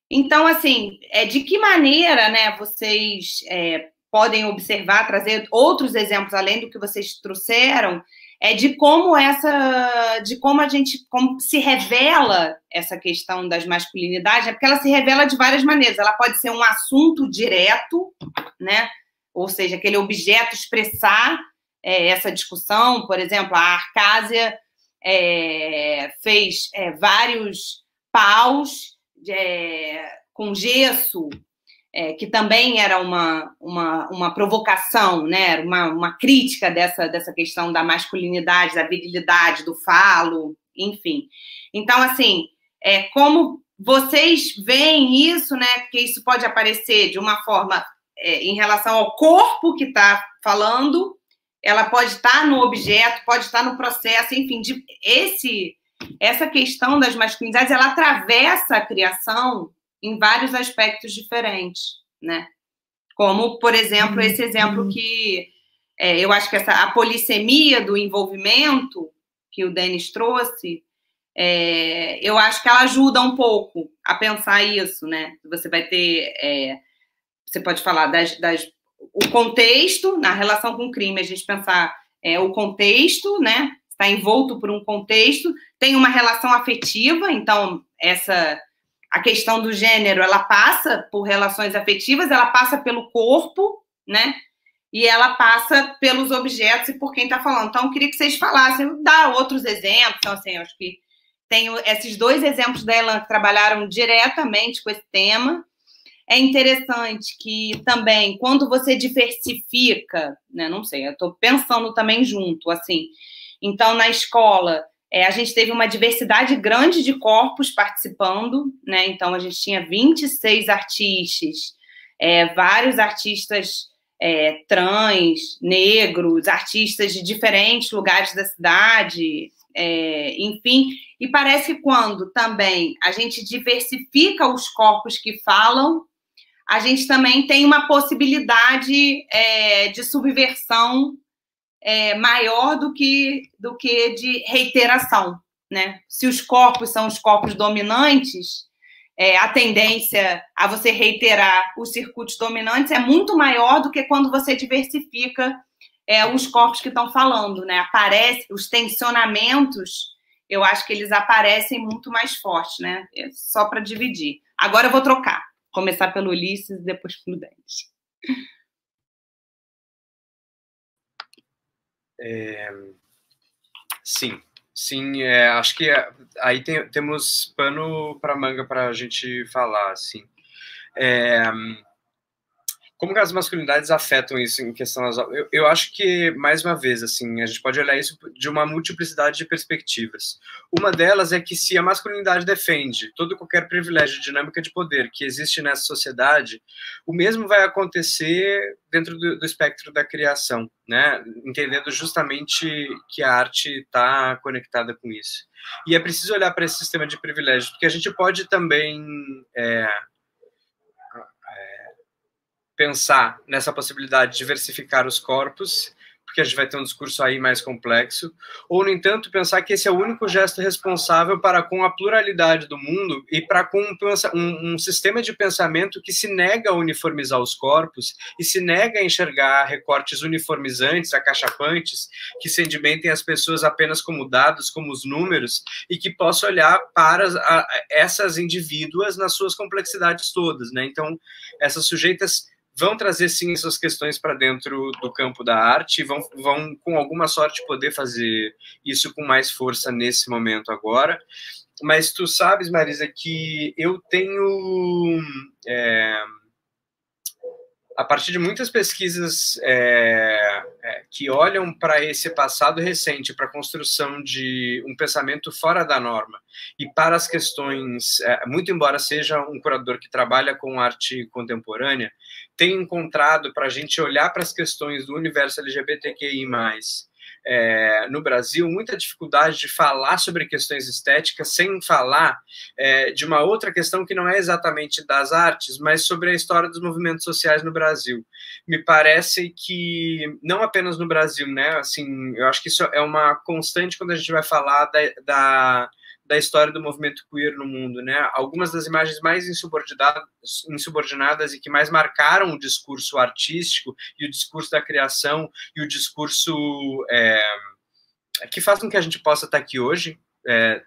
[SPEAKER 2] Então, assim, de que maneira, né, vocês podem observar, trazer outros exemplos além do que vocês trouxeram, de como como se revela essa questão das masculinidades, porque ela se revela de várias maneiras. Ela pode ser um assunto direto, né? Ou seja, aquele objeto expressar essa discussão. Por exemplo, a Arcásia fez vários paus com gesso, que também era uma provocação, né? uma crítica dessa questão da masculinidade, da virilidade, do falo, enfim. Então, assim, como vocês veem isso, né? Porque isso pode aparecer de uma forma em relação ao corpo que está falando, ela pode estar no objeto, pode estar no processo, enfim, essa questão das masculinidades, ela atravessa a criação em vários aspectos diferentes, né? Como, por exemplo, esse exemplo que eu acho que a polissemia do envolvimento que o Denis trouxe, eu acho que ela ajuda um pouco a pensar isso, né? Você vai ter... você pode falar o contexto, na relação com o crime, a gente pensar o contexto, né? Está envolto por um contexto, tem uma relação afetiva, então a questão do gênero, ela passa por relações afetivas, ela passa pelo corpo, né? E ela passa pelos objetos e por quem está falando. Então, eu queria que vocês falassem, dar outros exemplos. Então, assim, eu acho que tenho esses 2 exemplos da Elan que trabalharam diretamente com esse tema. É interessante que também, quando você diversifica, né? Não sei, eu estou pensando também junto, assim. Então, na escola, a gente teve uma diversidade grande de corpos participando, né? Então, a gente tinha 26 artistas, vários artistas trans, negros, artistas de diferentes lugares da cidade, enfim. E parece que quando também a gente diversifica os corpos que falam, a gente também tem uma possibilidade de subversão maior do que de reiteração, né? Se os corpos são os corpos dominantes, a tendência a você reiterar os circuitos dominantes é muito maior do que quando você diversifica os corpos que estão falando, né? Os tensionamentos, eu acho que eles aparecem muito mais fortes, né? Só para dividir. Agora eu vou trocar. Começar pelo Ulisses e depois pelo Denis.
[SPEAKER 3] Sim, acho que aí temos pano para manga para a gente falar, assim. Como que as masculinidades afetam isso em questão das... Eu acho que, mais uma vez, assim, a gente pode olhar isso de uma multiplicidade de perspectivas. Uma delas é que se a masculinidade defende todo e qualquer privilégio, dinâmica de poder que existe nessa sociedade, o mesmo vai acontecer dentro do espectro da criação, né? Entendendo justamente que a arte está conectada com isso. E é preciso olhar para esse sistema de privilégios, porque a gente pode também... pensar nessa possibilidade de diversificar os corpos, porque a gente vai ter um discurso aí mais complexo, ou, no entanto, pensar que esse é o único gesto responsável para com a pluralidade do mundo e para com um sistema de pensamento que se nega a uniformizar os corpos e se nega a enxergar recortes uniformizantes, acachapantes, que sedimentem as pessoas apenas como dados, como os números, e que possa olhar para essas indivíduas nas suas complexidades todas, né? Então, essas sujeitas vão trazer, sim, essas questões para dentro do campo da arte e vão, com alguma sorte, poder fazer isso com mais força nesse momento agora. Mas tu sabes, Marisa, que eu tenho... a partir de muitas pesquisas que olham para esse passado recente, para a construção de um pensamento fora da norma, e para as questões, muito embora seja um curador que trabalha com arte contemporânea, tem encontrado, para a gente olhar para as questões do universo LGBTQI+, no Brasil, muita dificuldade de falar sobre questões estéticas sem falar de uma outra questão que não é exatamente das artes, mas sobre a história dos movimentos sociais no Brasil. Me parece que, não apenas no Brasil, né? Assim, eu acho que isso é uma constante quando a gente vai falar da história do movimento queer no mundo, né? Algumas das imagens mais insubordinadas e que mais marcaram o discurso artístico e o discurso da criação e o discurso que faz com que a gente possa estar aqui hoje,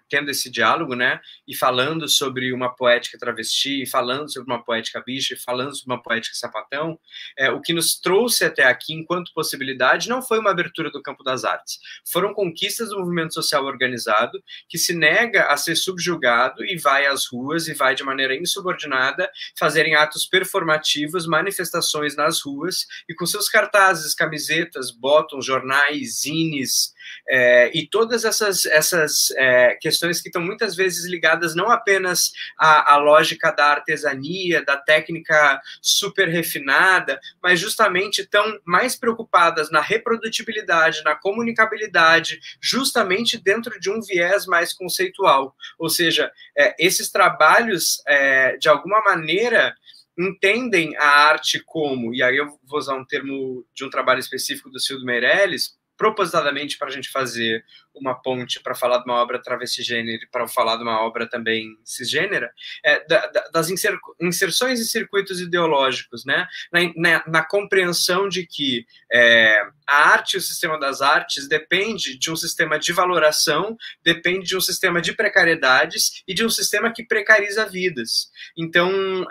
[SPEAKER 3] tendo esse diálogo, né, e falando sobre uma poética travesti, falando sobre uma poética bicha, falando sobre uma poética sapatão, o que nos trouxe até aqui enquanto possibilidade não foi uma abertura do campo das artes, foram conquistas do movimento social organizado que se nega a ser subjugado e vai às ruas e vai de maneira insubordinada fazerem atos performativos, manifestações nas ruas e com seus cartazes, camisetas, botões, jornais, zines, e todas essas questões que estão muitas vezes ligadas não apenas à lógica da artesania, da técnica super refinada, mas justamente estão mais preocupadas na reprodutibilidade, na comunicabilidade, justamente dentro de um viés mais conceitual. Ou seja, esses trabalhos, de alguma maneira, entendem a arte como, e aí eu vou usar um termo de um trabalho específico do Cildo Meirelles, propositadamente para a gente fazer uma ponte para falar de uma obra travestigênero e para falar de uma obra também cisgênera, das inserções em circuitos ideológicos, né? Na compreensão de que a arte e o sistema das artes depende de um sistema de valoração, depende de um sistema de precariedades e de um sistema que precariza vidas. Então,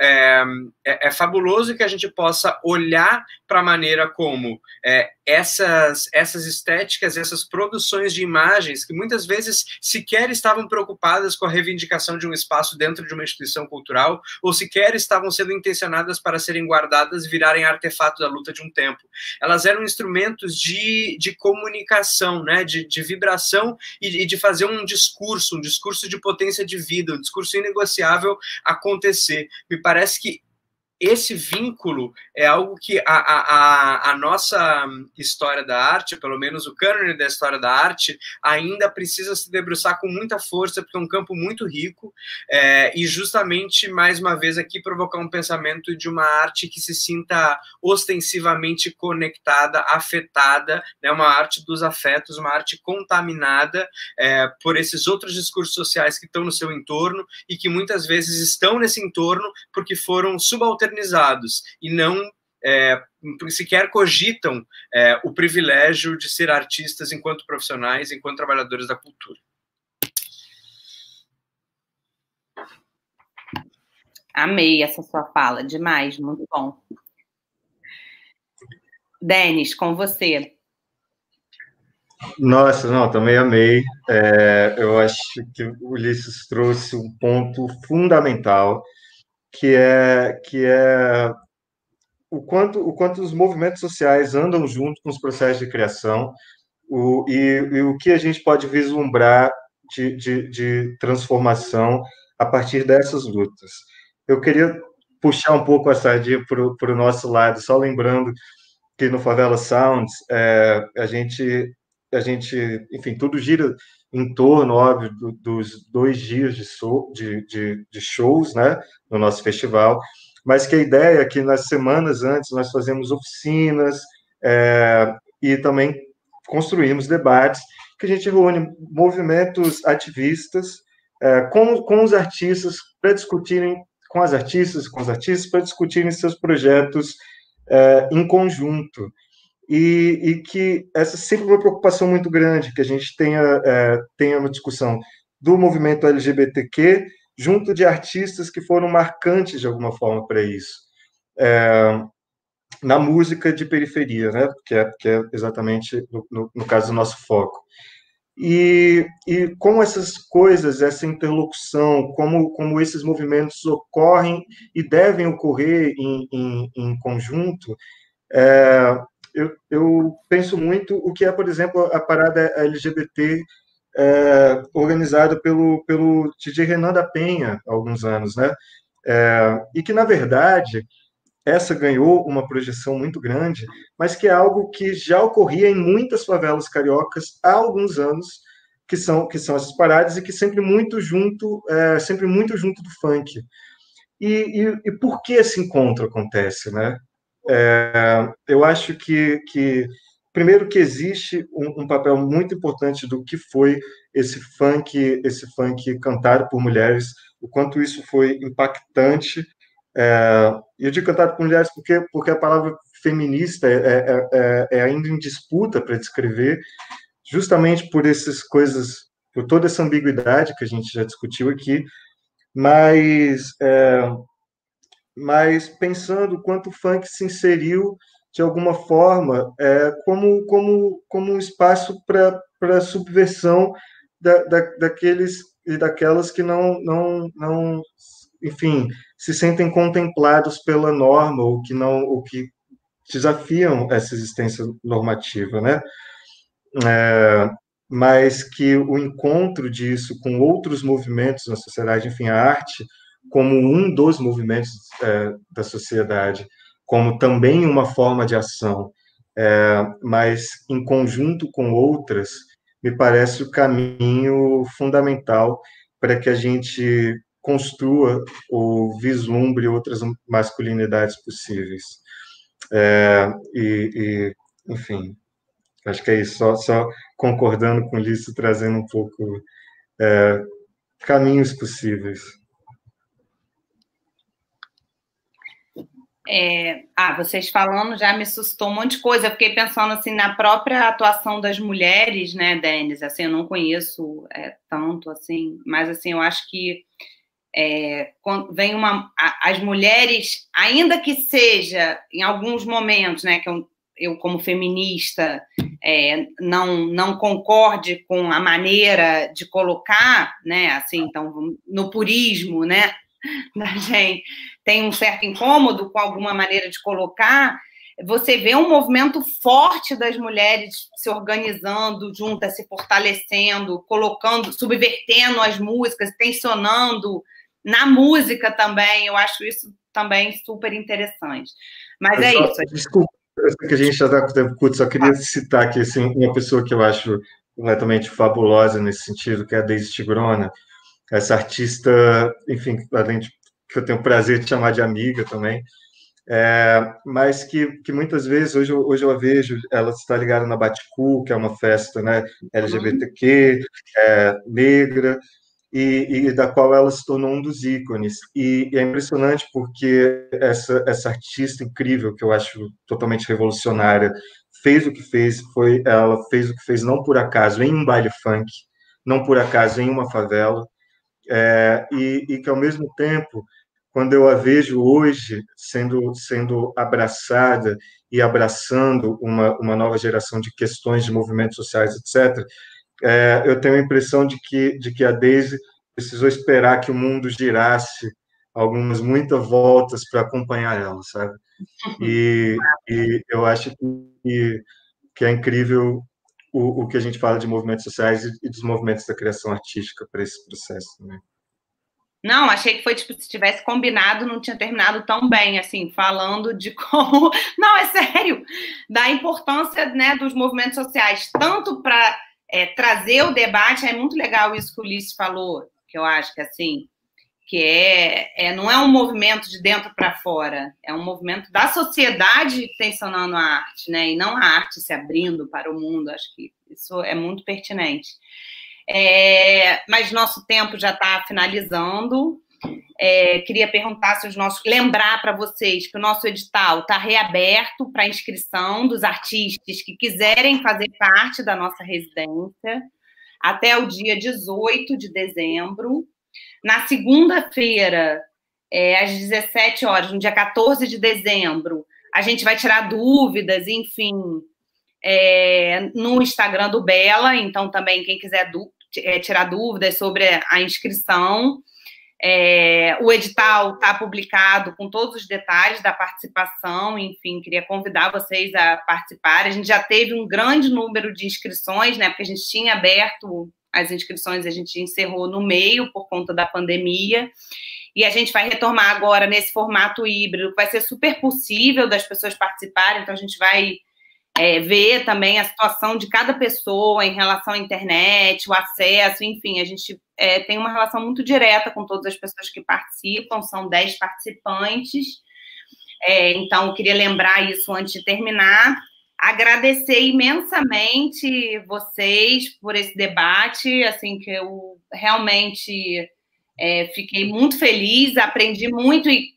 [SPEAKER 3] é fabuloso que a gente possa olhar para a maneira como essas estéticas, essas produções de imagens que muitas vezes sequer estavam preocupadas com a reivindicação de um espaço dentro de uma instituição cultural ou sequer estavam sendo intencionadas para serem guardadas e virarem artefato da luta de um tempo. Elas eram instrumentos de comunicação, né, de vibração e de fazer um discurso de potência de vida, um discurso inegociável acontecer. Me parece que esse vínculo é algo que a nossa história da arte, pelo menos o cânone da história da arte, ainda precisa se debruçar com muita força, porque é um campo muito rico, e justamente, mais uma vez aqui, provocar um pensamento de uma arte que se sinta ostensivamente conectada, afetada, né, uma arte dos afetos, uma arte contaminada por esses outros discursos sociais que estão no seu entorno e que muitas vezes estão nesse entorno porque foram subalternizados e não sequer cogitam o privilégio de ser artistas enquanto profissionais, enquanto trabalhadores da cultura.
[SPEAKER 2] Amei essa sua fala, demais, muito bom. Denis, com você.
[SPEAKER 4] Nossa, não, também amei. Eu acho que o Ulisses trouxe um ponto fundamental, que é o quanto os movimentos sociais andam junto com os processos de criação e o que a gente pode vislumbrar de transformação a partir dessas lutas. Eu queria puxar um pouco a sardinha para o nosso lado, só lembrando que no Favela Sounds a gente, enfim, tudo gira em torno, óbvio, dos 2 dias de shows, né, no nosso festival, mas que a ideia é que nas semanas antes nós fazemos oficinas e também construímos debates, que a gente reúne movimentos ativistas com os artistas para discutirem, com as artistas, com os artistas, para discutirem seus projetos em conjunto. E que essa sempre é uma preocupação muito grande, que a gente tenha uma discussão do movimento LGBTQ junto de artistas que foram marcantes de alguma forma para isso. Na música de periferia, né? que é exatamente, no caso, do nosso foco. E como essas coisas, essa interlocução, como esses movimentos ocorrem e devem ocorrer em conjunto, eu penso muito o que é, por exemplo, a parada LGBT organizada pelo DJ Renan da Penha há alguns anos, né? E que, na verdade, essa ganhou uma projeção muito grande, mas que é algo que já ocorria em muitas favelas cariocas há alguns anos, que são essas paradas, e que sempre muito junto do funk. E por que esse encontro acontece, né? Eu acho que primeiro que existe um papel muito importante do que foi esse funk cantado por mulheres, o quanto isso foi impactante. Eu digo cantado por mulheres porque a palavra feminista é ainda em disputa para descrever, justamente por essas coisas, por toda essa ambiguidade que a gente já discutiu aqui, mas pensando o quanto o funk se inseriu de alguma forma como um espaço para subversão daqueles e daquelas que não, enfim, se sentem contemplados pela norma ou que desafiam essa existência normativa, né? Mas que o encontro disso com outros movimentos na sociedade, enfim, a arte como um dos movimentos da sociedade, como também uma forma de ação, mas em conjunto com outras, me parece o caminho fundamental para que a gente construa ou vislumbre outras masculinidades possíveis. Enfim, acho que é isso, só concordando com isso, trazendo um pouco caminhos possíveis.
[SPEAKER 2] Vocês falando já me suscitou um monte de coisa. Eu fiquei pensando assim na própria atuação das mulheres, né, Denis? Assim, eu não conheço tanto assim, mas assim, eu acho que quando vem as mulheres, ainda que seja em alguns momentos, né, que eu como feminista não concorde com a maneira de colocar, né, assim, então no purismo, né, da gente tem um certo incômodo com alguma maneira de colocar, você vê um movimento forte das mulheres se organizando juntas, se fortalecendo, colocando, subvertendo as músicas, tensionando na música também. Eu acho isso também super interessante. Mas isso.
[SPEAKER 4] Desculpa, eu sei que a gente já está com o tempo curto, só queria citar aqui assim, uma pessoa que eu acho completamente fabulosa nesse sentido, que é a Daisy Tigrona, essa artista, enfim, além de que eu tenho o prazer de chamar de amiga também, mas que muitas vezes, hoje eu a vejo, ela está ligada na Baticu, que é uma festa, né, LGBTQ, negra, e da qual ela se tornou um dos ícones. E é impressionante porque essa artista incrível, que eu acho totalmente revolucionária, fez o que fez, ela fez o que fez não por acaso em um baile funk, não por acaso em uma favela, e que, ao mesmo tempo, quando eu a vejo hoje sendo abraçada e abraçando uma nova geração de questões de movimentos sociais, etc., eu tenho a impressão de que a Daisy precisou esperar que o mundo girasse muitas voltas para acompanhar ela, sabe? E eu acho que é incrível o que a gente fala de movimentos sociais e dos movimentos da criação artística para esse processo, né?
[SPEAKER 2] Não, achei que foi tipo, se tivesse combinado, não tinha terminado tão bem, assim, falando de como... Não, é sério! Da importância, né, dos movimentos sociais, tanto para trazer o debate, é muito legal isso que o Ulisses falou, que eu acho que, assim, que não é um movimento de dentro para fora, é um movimento da sociedade tensionando a arte, né? E não a arte se abrindo para o mundo. Acho que isso é muito pertinente. Mas nosso tempo já está finalizando. Queria perguntar se lembrar para vocês que o nosso edital está reaberto para inscrição dos artistas que quiserem fazer parte da nossa residência até o dia 18 de dezembro. Na segunda-feira, às 17 horas, no dia 14 de dezembro, a gente vai tirar dúvidas, enfim, no Instagram do Bela. Então, também, quem quiser tirar dúvidas sobre a inscrição, o edital está publicado com todos os detalhes da participação. Enfim, queria convidar vocês a participarem. A gente já teve um grande número de inscrições, né? Porque a gente tinha aberto as inscrições, a gente encerrou no meio por conta da pandemia. E a gente vai retomar agora nesse formato híbrido, que vai ser super possível das pessoas participarem. Então, a gente vai ver também a situação de cada pessoa em relação à internet, o acesso, enfim, a gente tem uma relação muito direta com todas as pessoas que participam, são 10 participantes, então eu queria lembrar isso antes de terminar, agradecer imensamente vocês por esse debate, assim, que eu realmente fiquei muito feliz, aprendi muito e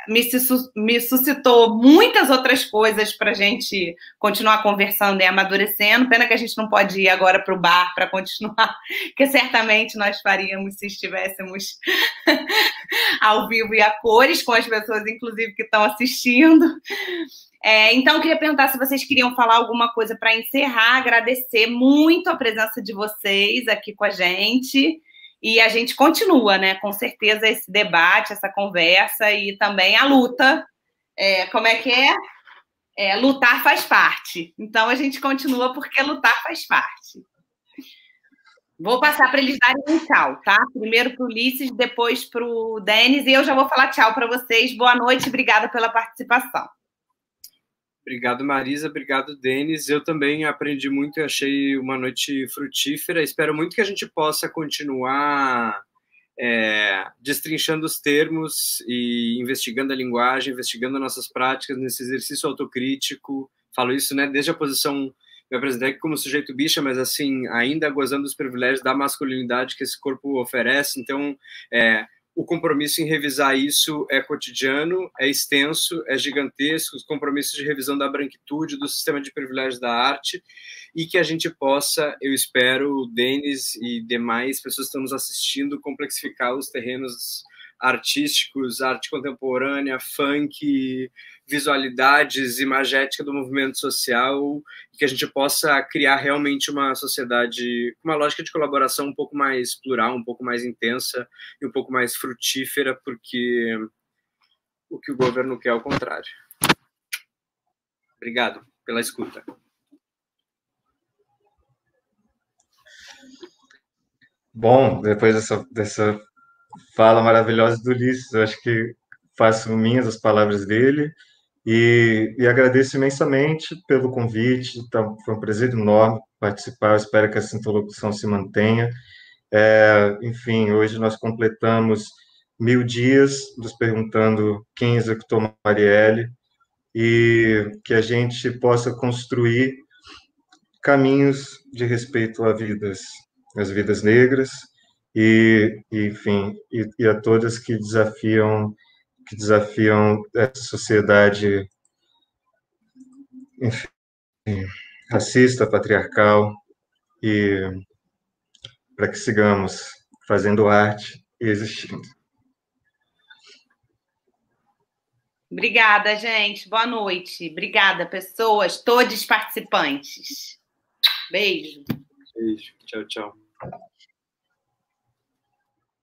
[SPEAKER 2] me suscitou muitas outras coisas para a gente continuar conversando e amadurecendo. Pena que a gente não pode ir agora para o bar para continuar, que certamente nós faríamos se estivéssemos ao vivo e a cores, com as pessoas, inclusive, que estão assistindo. Então, eu queria perguntar se vocês queriam falar alguma coisa para encerrar, agradecer muito a presença de vocês aqui com a gente. E a gente continua, né? Com certeza, esse debate, essa conversa e também a luta. Como é que é? Lutar faz parte. Então, a gente continua porque lutar faz parte. Vou passar para eles darem um tchau, tá? Primeiro para o Ulisses, depois para o Denis, e eu já vou falar tchau para vocês. Boa noite, obrigada pela participação.
[SPEAKER 3] Obrigado, Marisa. Obrigado, Denis. Eu também aprendi muito e achei uma noite frutífera. Espero muito que a gente possa continuar destrinchando os termos e investigando a linguagem, investigando nossas práticas nesse exercício autocrítico. Falo isso, né, desde a posição, me apresentei aqui como sujeito bicha, mas assim, ainda gozando dos privilégios da masculinidade que esse corpo oferece. Então, o compromisso em revisar isso é cotidiano, é extenso, é gigantesco, os compromissos de revisão da branquitude, do sistema de privilégios da arte, e que a gente possa, eu espero, Denis e demais pessoas que estão nos assistindo, complexificar os terrenos artísticos, arte contemporânea, funk, visualidades, imagética do movimento social, e que a gente possa criar realmente uma sociedade com uma lógica de colaboração um pouco mais plural, um pouco mais intensa e um pouco mais frutífera, porque o que o governo quer é o contrário. Obrigado pela escuta.
[SPEAKER 4] Bom, depois dessa fala maravilhosa do Ulisses, eu acho que faço minhas as palavras dele e agradeço imensamente pelo convite. Então, foi um prazer enorme participar. Eu espero que essa interlocução se mantenha. Enfim, hoje nós completamos 1000 dias nos perguntando quem executou Marielle e que a gente possa construir caminhos de respeito às vidas negras enfim, e a todas que desafiam essa sociedade, enfim, racista, patriarcal, e para que sigamos fazendo arte e existindo.
[SPEAKER 2] Obrigada, gente. Boa noite. Obrigada, pessoas, todos participantes. Beijo.
[SPEAKER 3] Beijo. Tchau, tchau.